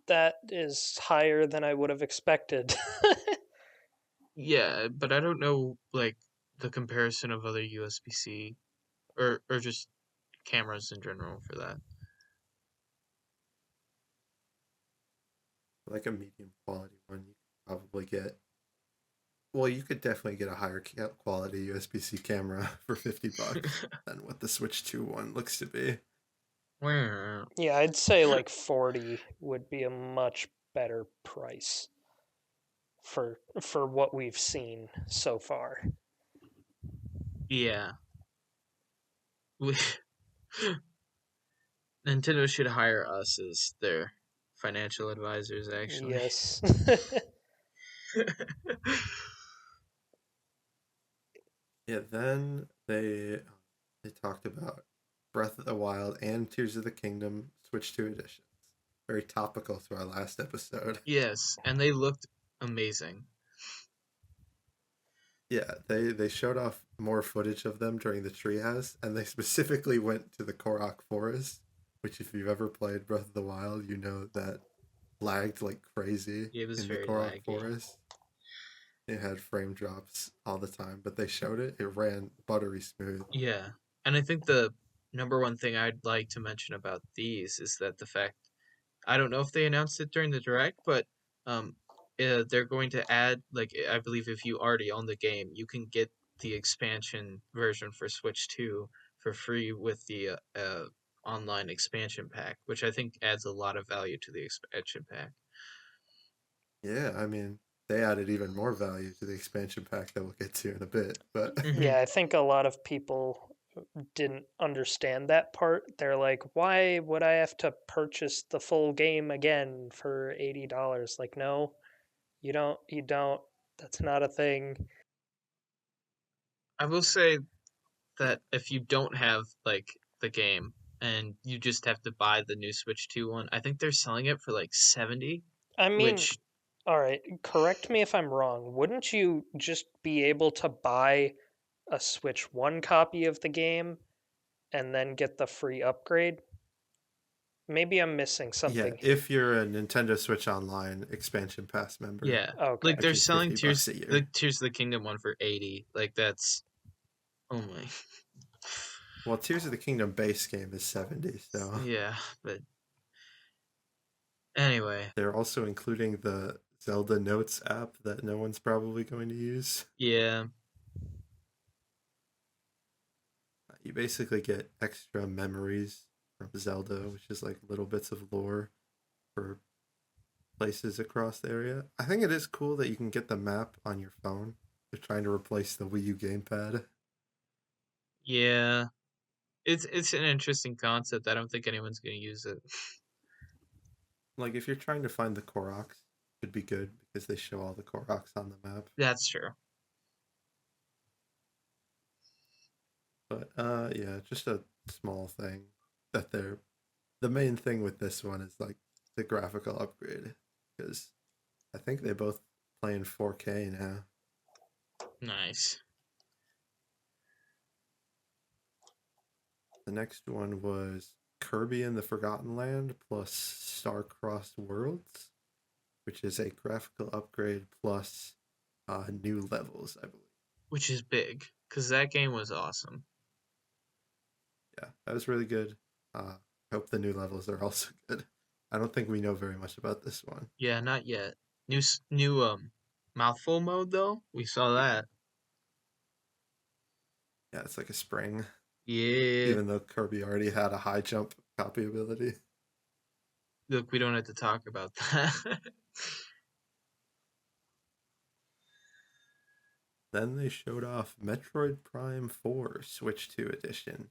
that is higher than I would have expected. Yeah, but I don't know like the comparison of other USB-C or just cameras in general for that. Like a medium quality one, you could probably get. Well, you could definitely get a higher quality USB-C camera for $50 than what the Switch 2 one looks to be. Wow. Yeah, I'd say like 40 would be a much better price for what we've seen so far. Yeah. We- Nintendo should hire us as their financial advisors, actually. Yes. Yeah, then they talked about Breath of the Wild and Tears of the Kingdom Switch 2 editions. Very topical to our last episode. Yes, and they looked amazing. Yeah, they showed off more footage of them during the treehouse, and they specifically went to the Korok Forest, which if you've ever played Breath of the Wild, you know that lagged like crazy It was in the very Korok laggy. Forest. It had frame drops all the time, but they showed it. It ran buttery smooth. Yeah. And I think the number one thing I'd like to mention about these is that the fact I don't know if they announced it during the direct, but um, they're going to add like I believe if you already own the game, you can get the expansion version for Switch 2 for free with the online expansion pack, which I think adds a lot of value to the expansion pack. Yeah, I mean, they added even more value to the expansion pack that we'll get to in a bit, but Hmm. Yeah, I think a lot of people didn't understand that part. They're like, why would I have to purchase the full game again for $80? Like, no, you don't. That's not a thing. I will say that if you don't have like the game and you just have to buy the new Switch 2 one, I think they're selling it for like 70, I mean, which all right, correct me if I'm wrong. Wouldn't you just be able to buy a Switch 1 copy of the game and then get the free upgrade? Maybe I'm missing yeah, something here. if you're a Nintendo Switch Online expansion pass member, yeah, like Okay. they're which is selling 50 bucks a year. Tears of the Kingdom one for 80. Like that's oh my. Well, Tears of the Kingdom base game is 70, so Yeah, but anyway, they're also including the Zelda Notes app that no one's probably going to use. yeah, You basically get extra memories from Zelda, which is like little bits of lore for places across the area. I think it is cool that you can get the map on your phone. They're trying to replace the Wii U gamepad. yeah. It's an interesting concept. I don't think anyone's gonna use it. Like if you're trying to find the Koroks, it could be good because they show all the Koroks on the map. That's true. But yeah, just a small thing that they're the main thing with this one is like the graphical upgrade because I think they both play in 4K now. Nice. The next one was Kirby and the Forgotten Land plus Star-Crossed Worlds, which is a graphical upgrade plus new levels, I believe. Which is big, because that game was awesome. Yeah, that was really good. I hope the new levels are also good. I don't think we know very much about this one. Yeah, not yet. New mouthful mode though. We saw that. Yeah, it's like a spring, Yeah. even though Kirby already had a high jump copy ability. Look, we don't have to talk about that. Then they showed off Metroid Prime 4 Switch 2 Edition.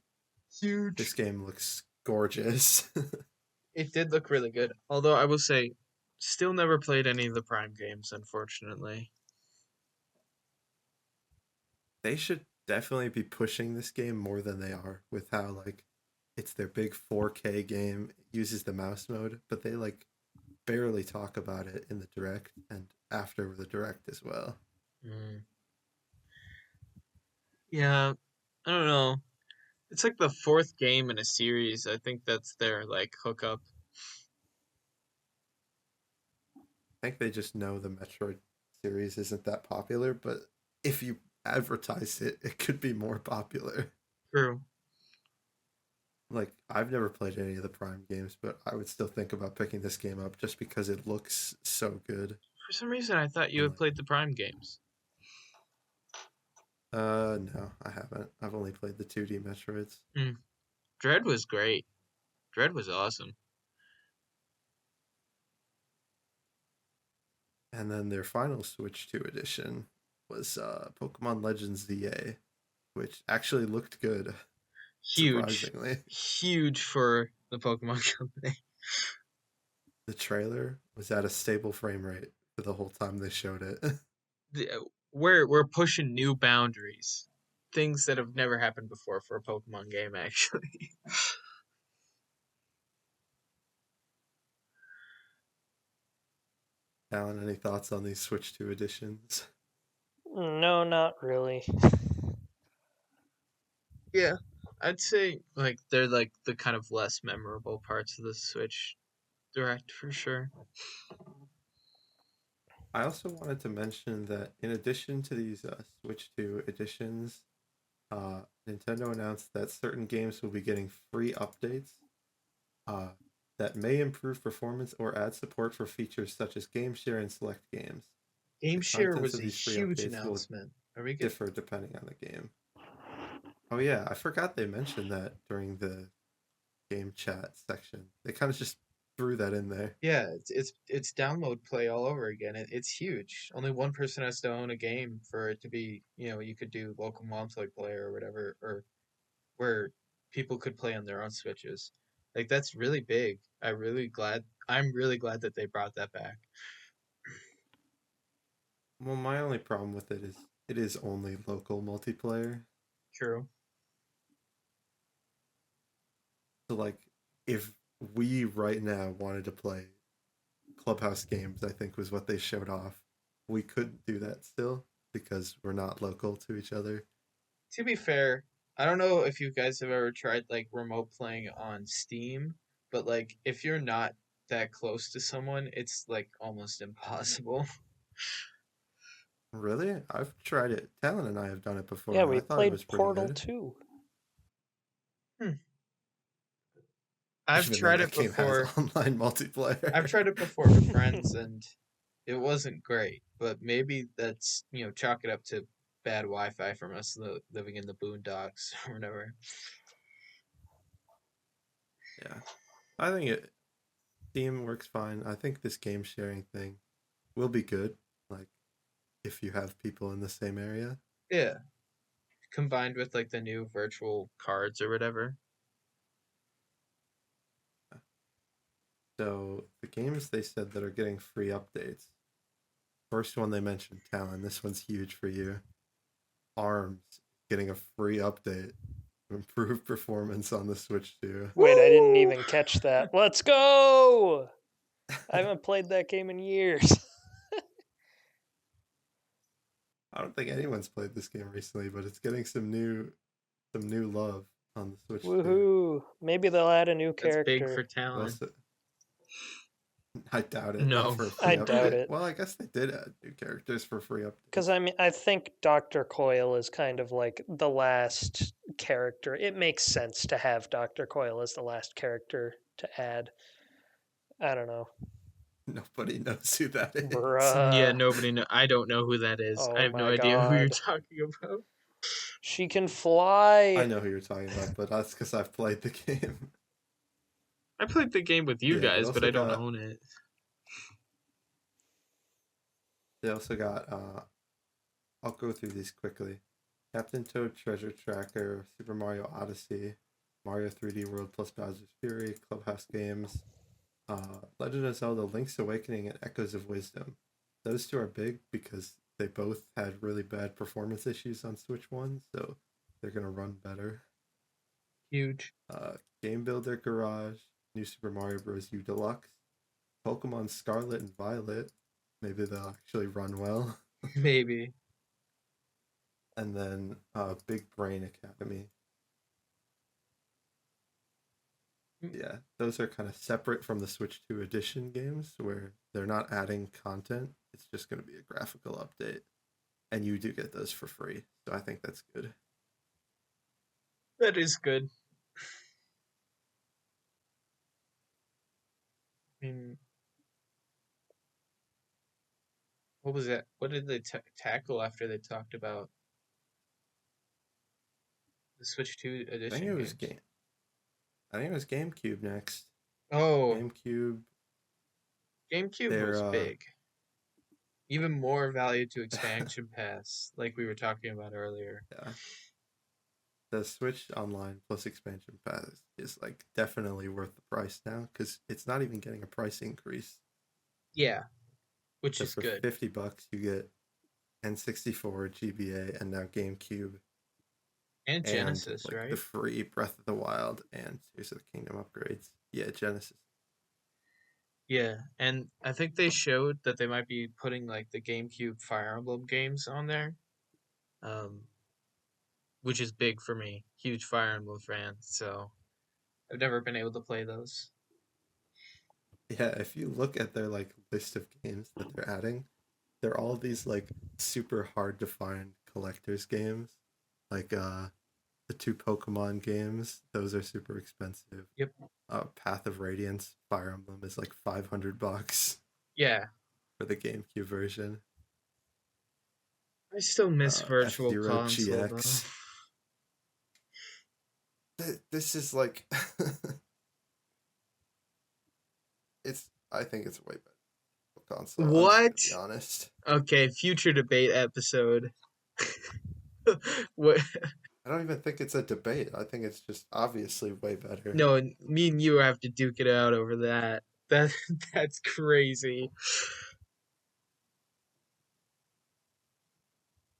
This Huge. game looks gorgeous. It did look really good. Although I will say, still never played any of the Prime games, unfortunately. They should definitely be pushing this game more than they are with how like it's their big 4K game, it uses the mouse mode, but they like barely talk about it in the direct and after the direct as well. Mm. Yeah, I don't know. It's like the fourth game in a series. I think that's their like hookup. I think they just know the Metroid series isn't that popular, but if you advertise it, it could be more popular. True. Like I've never played any of the Prime games, but I would still think about picking this game up just because it looks so good. For some reason, I thought you And had played the Prime games. no, I haven't. I've only played the 2D Metroids. Mm. Dread was great. Dread was awesome. And then their final Switch 2 edition was Pokemon Legends ZA, which actually looked good, Huge, surprisingly. huge for the Pokemon Company. The trailer was at a stable frame rate for the whole time they showed it. We're pushing new boundaries, things that have never happened before for a Pokemon game, actually. Alan, any thoughts on these Switch 2 editions? No, not really. Yeah, I'd say like they're like the kind of less memorable parts of the Switch Direct for sure. I also wanted to mention that in addition to these Switch 2 editions, Nintendo announced that certain games will be getting free updates uh, that may improve performance or add support for features such as game share in select games. Game The Share contents was of a these free huge updates will announcement. Are we good? differ depending on the game. Oh yeah, I forgot they mentioned that during the game chat section. They kind of just threw that in there. Yeah, it's download play all over again. It's huge. Only one person has to own a game for it to be, you could do local multiplayer or whatever, or where people could play on their own Switches. Like that's really big. I'm really glad that they brought that back. Well, my only problem with it is only local multiplayer. True. So like if we right now wanted to play Clubhouse games, I think was what they showed off. We couldn't do that still because we're not local to each other. To be fair, I don't know if you guys have ever tried like remote playing on Steam, but like if you're not that close to someone, it's like almost impossible. Really? I've tried it. Talon and I have done it before, Yeah, and I we thought it played was pretty Portal good. 2. I've Even though tried that it game has before. online multiplayer. I've tried it before with friends and it wasn't great, but maybe that's, chalk it up to bad Wi-Fi from us living in the boondocks or whatever. Yeah. I think Steam works fine. I think this game sharing thing will be good. Like if you have people in the same area. Yeah, combined with like the new virtual cards or whatever. So the games they said that are getting free updates. First one they mentioned, Talon. This one's huge for you. ARMS getting a free update to improve performance on the Switch 2. Wait, I didn't Woo! even catch that. Let's go! I haven't played that game in years. I don't think anyone's played this game recently, but it's getting some new love on the Switch 2. Woohoo! Maybe they'll add a new That's big for character. talent. Also, I doubt it. No. Not for a free I update. doubt it. Well, I guess they did add new characters for free updates. Because I think Dr. Coyle is kind of like the last character. It makes sense to have Dr. Coyle as the last character to add. I don't know. Nobody knows who that is. Yeah, Bruh. nobody know. I don't know who that is. Oh I have no my idea who you're God. talking about. She can fly. I know who you're talking about, but that's because I've played the game. I played the game with you Yeah, they guys, but also I don't got- own it. They also got, I'll go through these quickly. Captain Toad Treasure Tracker, Super Mario Odyssey, Mario 3D World plus Bowser's Fury, Clubhouse Games, Legend of Zelda Link's Awakening, and Echoes of Wisdom. Those two are big because they both had really bad performance issues on Switch 1, so they're going to run better. Huge. Game Builder Garage, New Super Mario Bros. U Deluxe, Pokemon Scarlet and Violet. Maybe they'll actually run well. Maybe. And then Big Brain Academy. Yeah, those are kind of separate from the Switch 2 Edition games where they're not adding content. It's just going to be a graphical update. And you do get those for free. So I think that's good. That is good. I mean, what was that? What did they tackle after they talked about the Switch 2 I edition think it was games? I think it was GameCube next. Oh, GameCube. GameCube was big. Even more value to expansion pass, like we were talking about earlier. Yeah. The Switch Online plus expansion pass is like definitely worth the price now because it's not even getting a price increase. Yeah, which So is for good. $50 you get N64, GBA, and now GameCube. And Genesis, and, like, right? the free Breath of the Wild and Tears of the Kingdom upgrades. Yeah, Genesis. Yeah, and I think they showed that they might be putting like the GameCube Fire Emblem games on there. um, which is big for me. Huge Fire Emblem fan, so I've never been able to play those. Yeah, if you look at their like list of games that they're adding, they're all these like super hard to find collectors games. Like the two Pokemon games, those are super expensive. Yep. Path of Radiance, Fire Emblem is like $500 Yeah, for the GameCube version. I still miss Virtual F-Zero Console though. GX. This is like I think it's way better console. What? I'm just gonna be honest. Okay, future debate episode. What? I don't even think it's a debate. I think it's just obviously way better. No, me and you have to duke it out over that. That's crazy.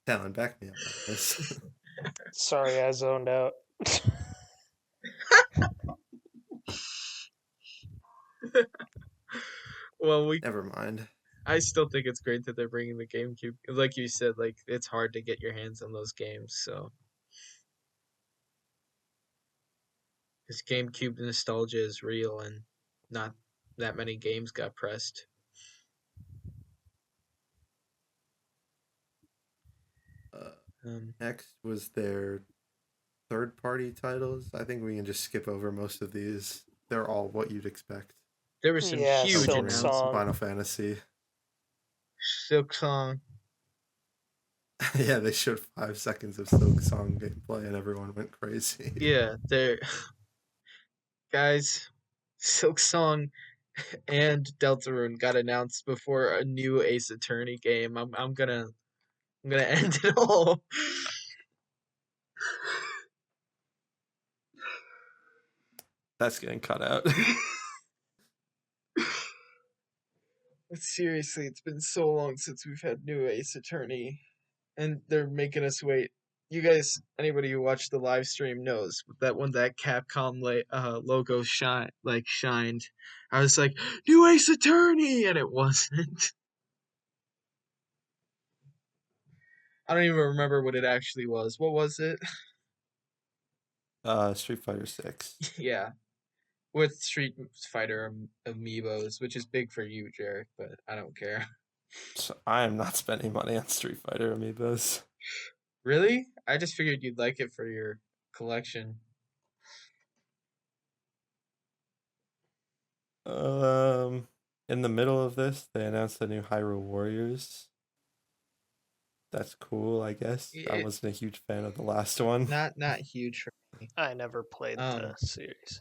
Talon, back me up on this. Sorry, I zoned out. Well, Never mind. I still think it's great that they're bringing the GameCube. Like you said, like it's hard to get your hands on those games, so this GameCube nostalgia is real, and not that many games got pressed. Next was their third-party titles. I think we can just skip over most of these. They're all what you'd expect. There were some Yeah, huge Silk announcements. Song. Final Fantasy. Silk Song. Yeah, they showed 5 seconds of Silk Song gameplay and everyone went crazy. Yeah, there, guys. Silk Song and Deltarune got announced before a new Ace Attorney game. I'm gonna end it all. That's getting cut out. But seriously, it's been so long since we've had new Ace Attorney, and they're making us wait. You guys, anybody who watched the live stream knows that when that Capcom logo shined, I was like, "New Ace Attorney," and it wasn't. I don't even remember what it actually was. What was it? Street Fighter 6. Yeah, with Street Fighter amiibos, which is big for you, Jarek, but I don't care. So I am not spending money on Street Fighter amiibos. Really? I just figured you'd like it for your collection. In the middle of this, they announced the new Hyrule Warriors. That's cool, I guess. I wasn't a huge fan of the last one. Not huge for me. I never played the series.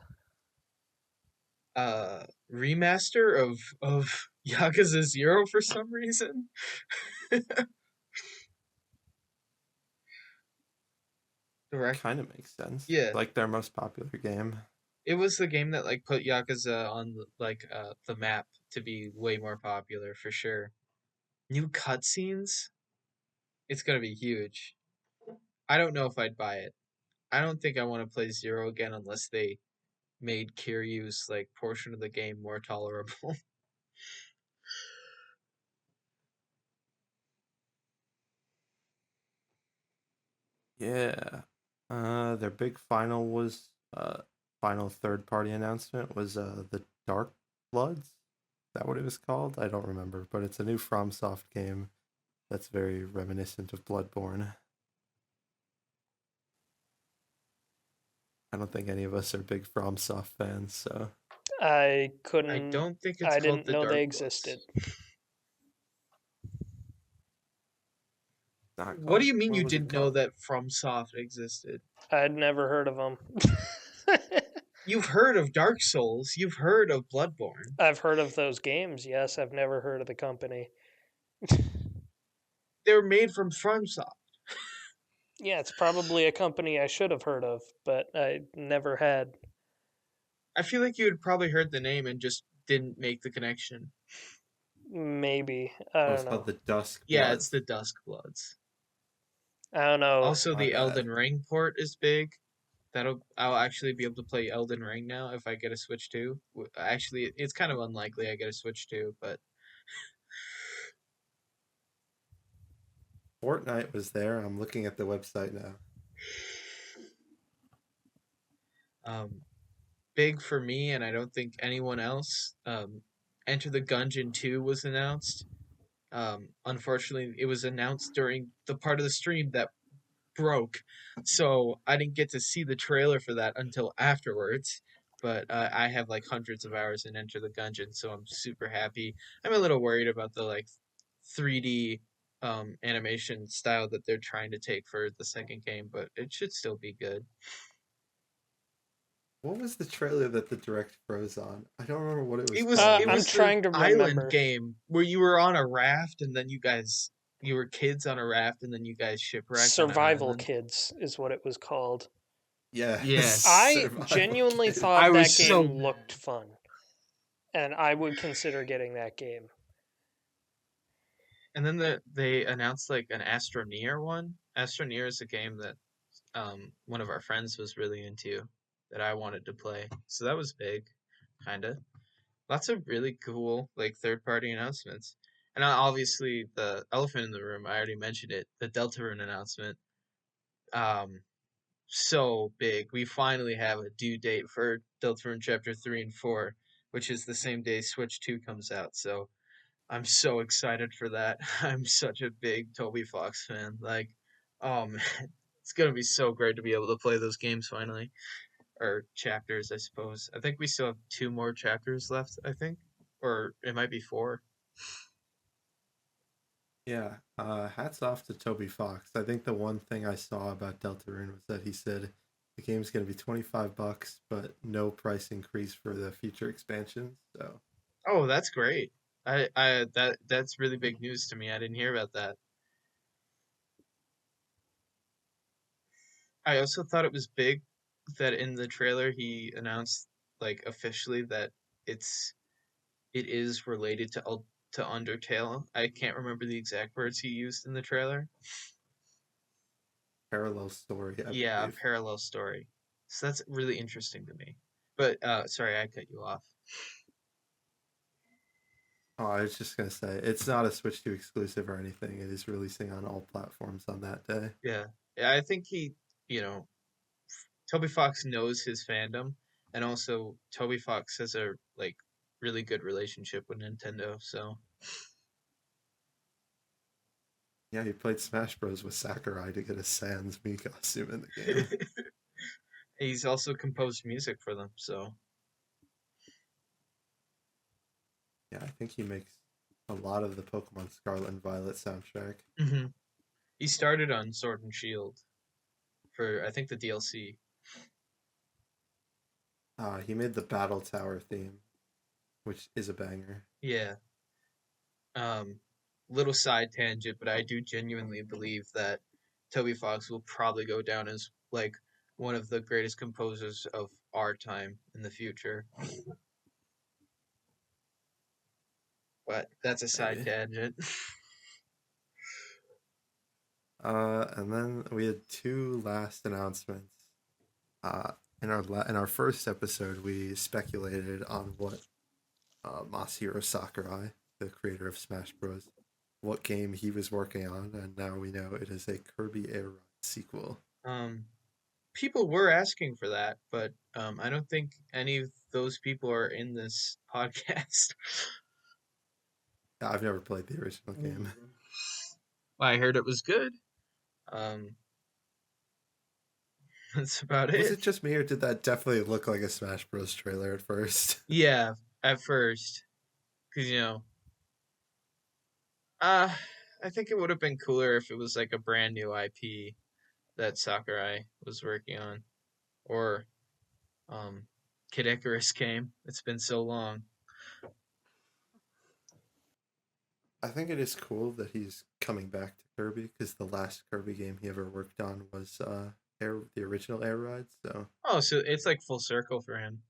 Remaster of Yakuza 0 for some reason. Direct kind of makes sense. Yeah, like their most popular game. It was the game that like put Yakuza on the map to be way more popular for sure. New cutscenes, it's gonna be huge. I don't know if I'd buy it. I don't think I want to play 0 again unless they made Kiryu's like portion of the game more tolerable. Yeah. Their big final was final third party announcement was the Dark Bloods. Is that what it was called? I don't remember, but it's a new FromSoft game that's very reminiscent of Bloodborne. I don't think any of us are big FromSoft fans, so I couldn't. I don't think it's I called didn't the know Dark they Bloods. existed. What do you mean you didn't know that FromSoft existed? I'd never heard of them. You've heard of Dark Souls. You've heard of Bloodborne. I've heard of those games, yes. I've never heard of the company. They're made from FromSoft. Yeah, it's probably a company I should have heard of, but I never had. I feel like you had probably heard the name and just didn't make the connection. Maybe. I don't know. It's called the Dusk Bloods. Yeah, it's the Dusk Bloods. I don't know. Also, the Elden Ring port is big. I'll actually be able to play Elden Ring now if I get a Switch 2. Actually, it's kind of unlikely I get a Switch 2, but Fortnite was there. I'm looking at the website now. Big for me, and I don't think anyone else. Enter the Gungeon 2 was announced. Unfortunately, it was announced during the part of the stream that broke, so I didn't get to see the trailer for that until afterwards. But I have like hundreds of hours in Enter the Gungeon, so I'm super happy. I'm a little worried about the like 3D animation style that they're trying to take for the second game, but it should still be good. What was the trailer that the direct froze on? I don't remember what it was It was called. it I'm was the trying to island remember. game where you were on a raft and then you were kids on a raft and then you guys shipwrecked on an Survival island. Kids is what it was called. Yes. Yes. I Survival genuinely Kid. thought I was that so game looked fun, and I would consider getting that game. And then they announced like an Astroneer one. Astroneer is a game that one of our friends was really into that I wanted to play. So that was big, kind of. Lots of really cool like third party announcements. And obviously the elephant in the room, I already mentioned it, the Deltarune announcement. Um so big. We finally have a due date for Deltarune Chapter 3 and 4, which is the same day Switch 2 comes out. So I'm so excited for that. I'm such a big Toby Fox fan. Like, oh man, it's gonna be so great to be able to play those games finally. Or chapters, I suppose. I think we still have 2 more chapters left, I think. Or it might be 4. Yeah. Hats off to Toby Fox. I think the one thing I saw about Deltarune was that he said the game's going to be $25, but no price increase for the future expansions. So Oh, that's great. That's really big news to me. I didn't hear about that. I also thought it was big that in the trailer he announced like officially that it's it is related to Undertale. I can't remember the exact words he used in the trailer. parallel story, I Yeah, a believe. parallel story. So that's really interesting to me. But sorry, I cut you off. Oh, I was just gonna say it's not a Switch 2 exclusive or anything. It is releasing on all platforms on that day. Yeah. Yeah, I think you know, Toby Fox knows his fandom, and also Toby Fox has a like really good relationship with Nintendo, so Yeah, he played Smash Bros with Sakurai to get a Sans Mii costume in the game. he's also composed music for them, so Yeah, I think he makes a lot of the Pokemon Scarlet and Violet soundtrack. hmm he started on Sword and Shield for I think the DLC. He made the Battle Tower theme, which is a banger. Yeah. Um, little side tangent, but I do genuinely believe that Toby Fox will probably go down as like one of the greatest composers of our time in the future. But that's a side Maybe. tangent. And then we had two last announcements. Uh, in our first episode, we speculated on what Masahiro Sakurai, the creator of Smash Bros., what game he was working on, and now we know it is a Kirby Air Ride sequel. Um, People were asking for that, but I don't think any of those people are in this podcast. I've never played the original game. I heard it was good. Um, that's about Was it. it just me, or did that definitely look like a Smash Bros. Trailer at first? Yeah, at first, because uh, I think it would have been cooler if it was like a brand new IP that Sakurai was working on, or um, Kid Icarus came. It's been so long. I think it is cool that he's coming back to Kirby because the last Kirby game he ever worked on was the original Air Ride. So Oh, so it's like full circle for him.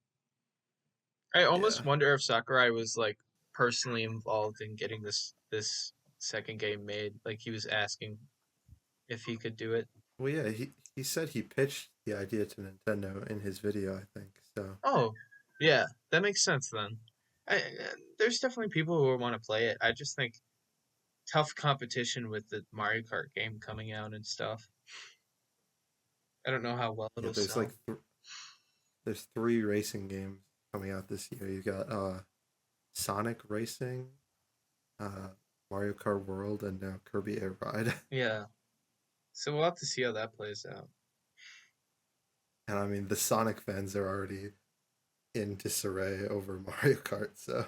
I yeah, almost wonder if Sakurai was like personally involved in getting this second game made. Like he was asking if he could do it. well, yeah, he said he pitched the idea to Nintendo in his video. I think so. Oh, yeah, that makes sense then. There's definitely people who want to play it. I just think tough competition with the Mario Kart game coming out and stuff. I don't know how well Yeah, it'll there's sell. there's 3 racing games coming out this year. You got Sonic Racing, uh, Mario Kart World, and now Kirby Air Ride. Yeah. So we'll have to see how that plays out. And I mean, the Sonic fans are already in disarray over Mario Kart, so.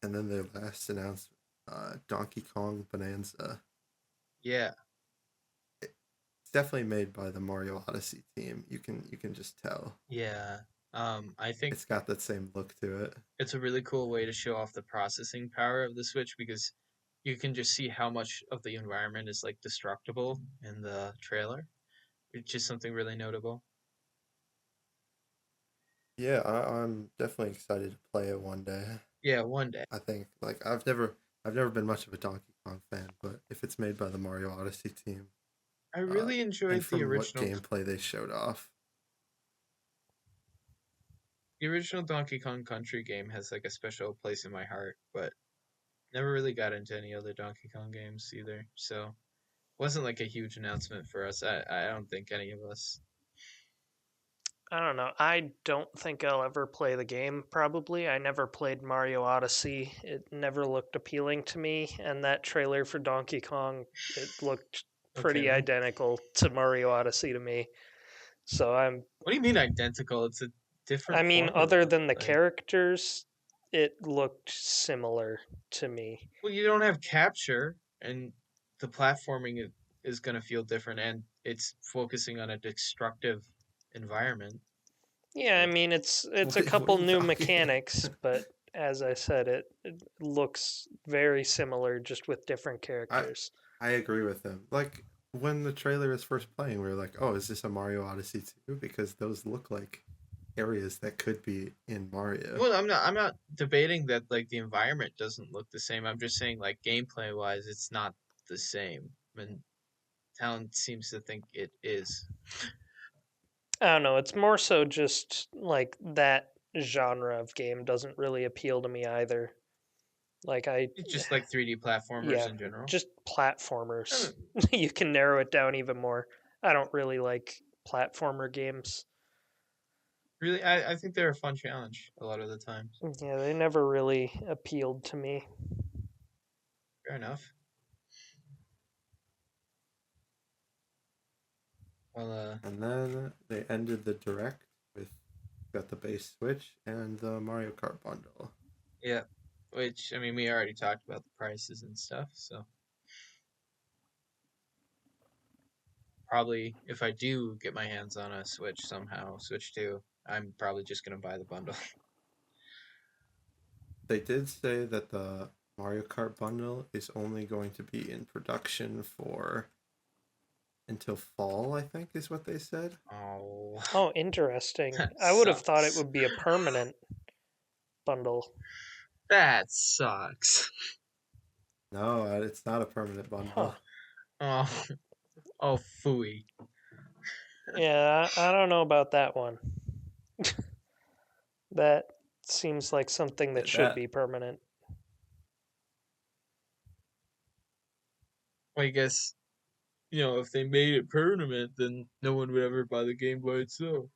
And then they last announced Donkey Kong Bonanza. Yeah. It's definitely made by the Mario Odyssey team. You can just tell. Yeah. I think It's got that same look to it. it's a really cool way to show off the processing power of the Switch because you can just see how much of the environment is like destructible in the trailer, which is something really notable. Yeah, I'm definitely excited to play it one day. Yeah, one day. I think like I've never been much of a Donkey Kong fan, but if it's made by the Mario Odyssey team, I really and enjoyed the from what original. gameplay they showed off, The original Donkey Kong Country game has like a special place in my heart, but never really got into any other Donkey Kong games either. So wasn't like a huge announcement for us. I don't think any of us. I don't know. I don't think I'll ever play the game, probably. I never played Mario Odyssey. It never looked appealing to me. And that trailer for Donkey Kong, it looked pretty Okay. identical to Mario Odyssey to me. So I'm. What do you mean identical? It's a different. I mean, form of other it, than the like- characters, it looked similar to me. Well, you don't have capture, and the platforming is going to feel different, and it's focusing on a destructive environment. Yeah, I mean, it's a What are couple you new talking- mechanics, but as I said, it looks very similar, just with different characters. I agree with him. Like when the trailer was first playing, we were like, "Oh, is this a Mario Odyssey 2?" Because those look like areas that could be in Mario. Well, I'm not debating that like the environment doesn't look the same. I'm just saying like gameplay wise, it's not the same. And Town seems to think it is. I don't know. It's more so just like that genre of game doesn't really appeal to me either. Like It's just like 3D platformers yeah, in general. just platformers. Oh. You can narrow it down even more. I don't really like platformer games. Really, I think they're a fun challenge a lot of the times. Yeah, they never really appealed to me. Fair enough. Well, And then they ended the direct with got the base Switch and the Mario Kart bundle. yeah. Which I mean, we already talked about the prices and stuff, so probably if I do get my hands on a Switch somehow, Switch 2, I'm probably just gonna buy the bundle. They did say that the Mario Kart bundle is only going to be in production for until fall, I think is what they said. Oh, Oh, interesting. That I would have thought it sucks. would be a permanent bundle. that sucks. No, it's not a permanent bundle. Huh. Oh, phooey. Yeah, I don't know about that one. That seems like something that Yeah, should that- be permanent. Well, I guess, if they made it permanent, then no one would ever buy the game by itself.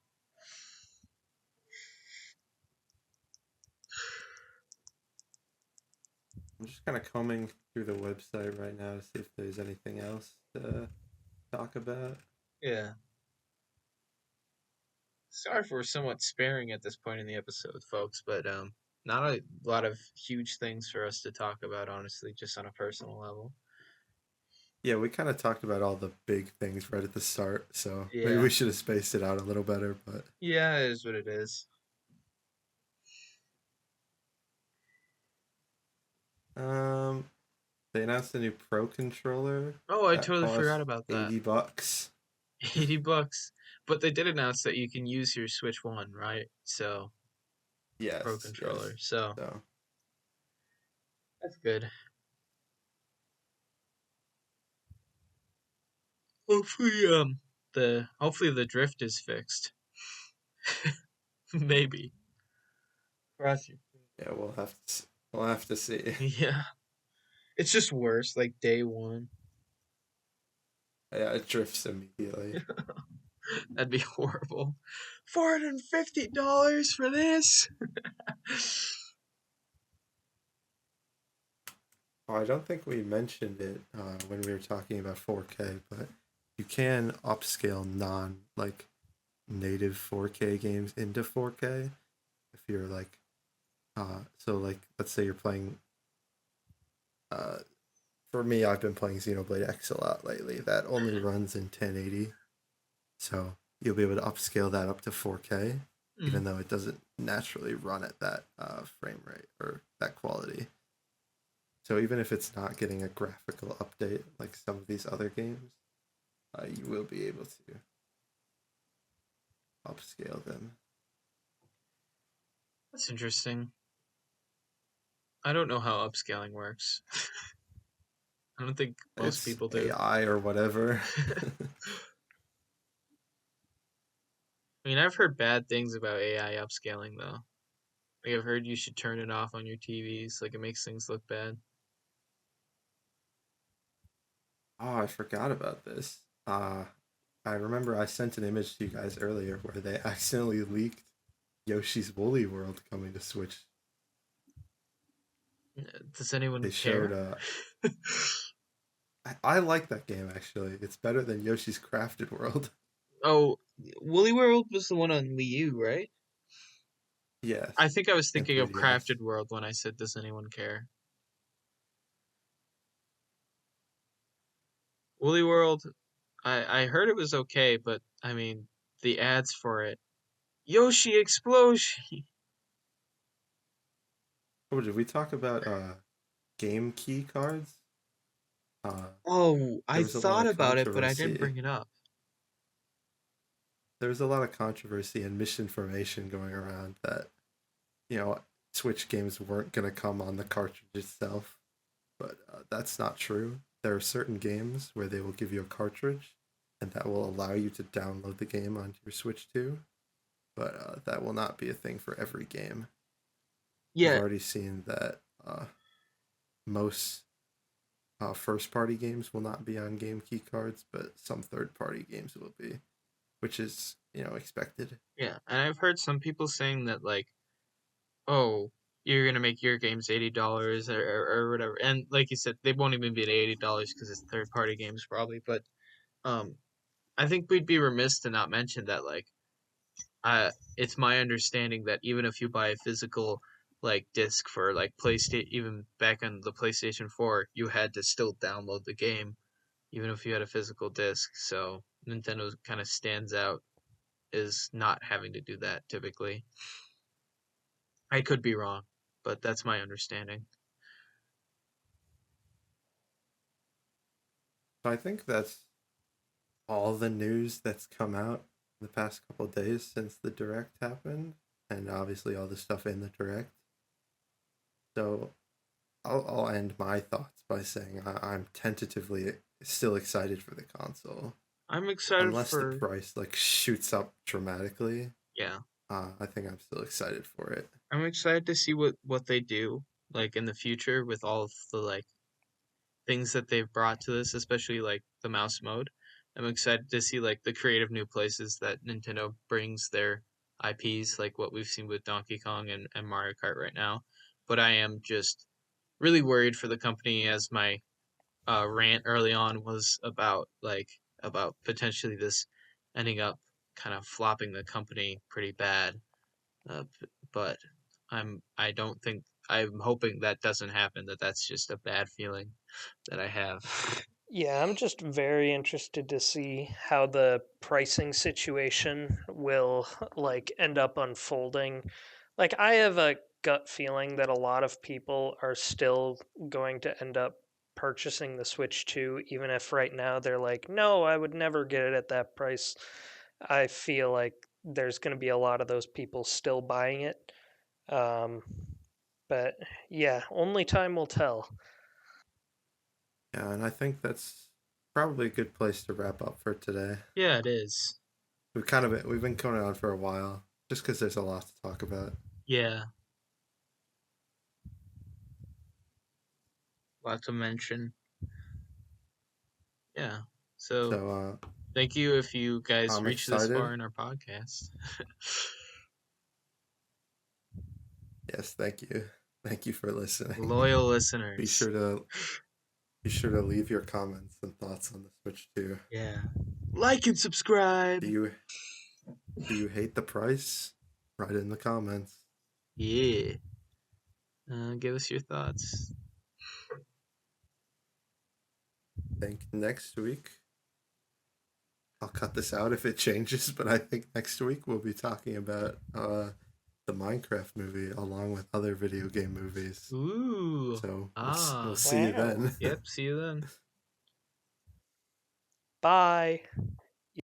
I'm just kind of combing through the website right now to see if there's anything else to talk about. Yeah. Sorry if we're somewhat sparing at this point in the episode, folks, but not a lot of huge things for us to talk about, honestly, just on a personal level. Yeah, we kind of talked about all the big things right at the start, so maybe Yeah. we should have spaced it out a little better, but Yeah, it is what it is. they announced a new Pro controller. Oh, I that totally forgot costs about that. $80. $80. But they did announce that you can use your Switch 1, right? So, Yes. Pro controller. So, So that's good. Hopefully, hopefully the drift is fixed. Maybe. Cross your Yeah, we'll have to see. Yeah. It's just worse, like day one. Yeah, it drifts immediately. That'd be horrible. $450 for this? Oh, I don't think we mentioned it when we were talking about 4K, but you can upscale non like native 4K games into 4K if you're like so like let's say you're playing uh for me I've been playing Xenoblade X a lot lately. That only runs in 1080. So you'll be able to upscale that up to 4K even though it doesn't naturally run at that frame rate or that quality. So even if it's not getting a graphical update like some of these other games, you will be able to upscale them. That's interesting. I don't know how upscaling works. I don't think most It's people do. AI or whatever. I mean, I've heard bad things about AI upscaling though. Like I've heard you should turn it off on your TVs, like it makes things look bad. Oh, I forgot about this. I remember I sent an image to you guys earlier where they accidentally leaked Yoshi's Woolly World coming to Switch. Does anyone They care? showed. I like that game actually. It's better than Yoshi's Crafted World. Oh, Woolly World was the one on Wii U, right? Yes, I think I was and thinking of 3DS. Crafted World when I said, does anyone care? Woolly World, I heard it was okay, but I mean, the ads for it. Yoshi Explosion! Oh, did we talk about game key cards? Uh, Oh, there I was a lot thought of about it, but I didn't controversy. bring it up. There was a lot of controversy and misinformation going around that Switch games weren't going to come on the cartridge itself, but that's not true. There are certain games where they will give you a cartridge, and that will allow you to download the game onto your Switch too. But that will not be a thing for every game. We've Yeah, already seen that most first party games will not be on game key cards, but some third party games will be, which is expected. yeah, and I've heard some people saying that like, oh, you're gonna make your games $80 or whatever, and like you said, they won't even be at $80 because it's third party games probably. But um, I think we'd be remiss to not mention that like, it's my understanding that even if you buy a physical like disc for like PlayStation, even back on the PlayStation 4, you had to still download the game, even if you had a physical disc. So Nintendo kind of stands out is not having to do that typically. I could be wrong, but that's my understanding. So I think that's all the news that's come out in the past couple of days since the direct happened, and obviously all the stuff in the direct. So I'll end my thoughts by saying I'm tentatively still excited for the console, I'm excited unless the for price like shoots up dramatically. yeah. I think I'm still excited for it. I'm excited to see what they do like in the future with all of the like things that they've brought to this, especially like the mouse mode. I'm excited to see like the creative new places that Nintendo brings their IPs, like what we've seen with Donkey Kong and Mario Kart right now. But I am just really worried for the company, as my rant early on was about potentially this ending up kind of flopping the company pretty bad. But I don't think I'm hoping that doesn't happen. That's just a bad feeling that I have. Yeah, I'm just very interested to see how the pricing situation will like end up unfolding. Like I have a gut feeling that a lot of people are still going to end up purchasing the Switch 2 even if right now they're like, "No, I would never get it at that price." I feel like there's going to be a lot of those people still buying it. Um, but yeah, only time will tell. Yeah, and I think that's probably a good place to wrap up for today. Yeah, it is. We've been going on for a while, just because there's a lot to talk about. Yeah. lot to mention. Yeah. So So thank you if you guys I'm reached this excited. far in our podcast. Yes, thank you. Thank you for listening. Loyal listeners. Be sure to leave your comments and thoughts on the Switch 2. Yeah. Like and subscribe. Do you hate the price? Write it in the comments. Yeah. Give us your thoughts. I think next week, I'll cut this out if it changes, but I think next week we'll be talking about the Minecraft movie along with other video game movies. Ooh. So we'll see you Wow. then. Yep. See you then. Bye.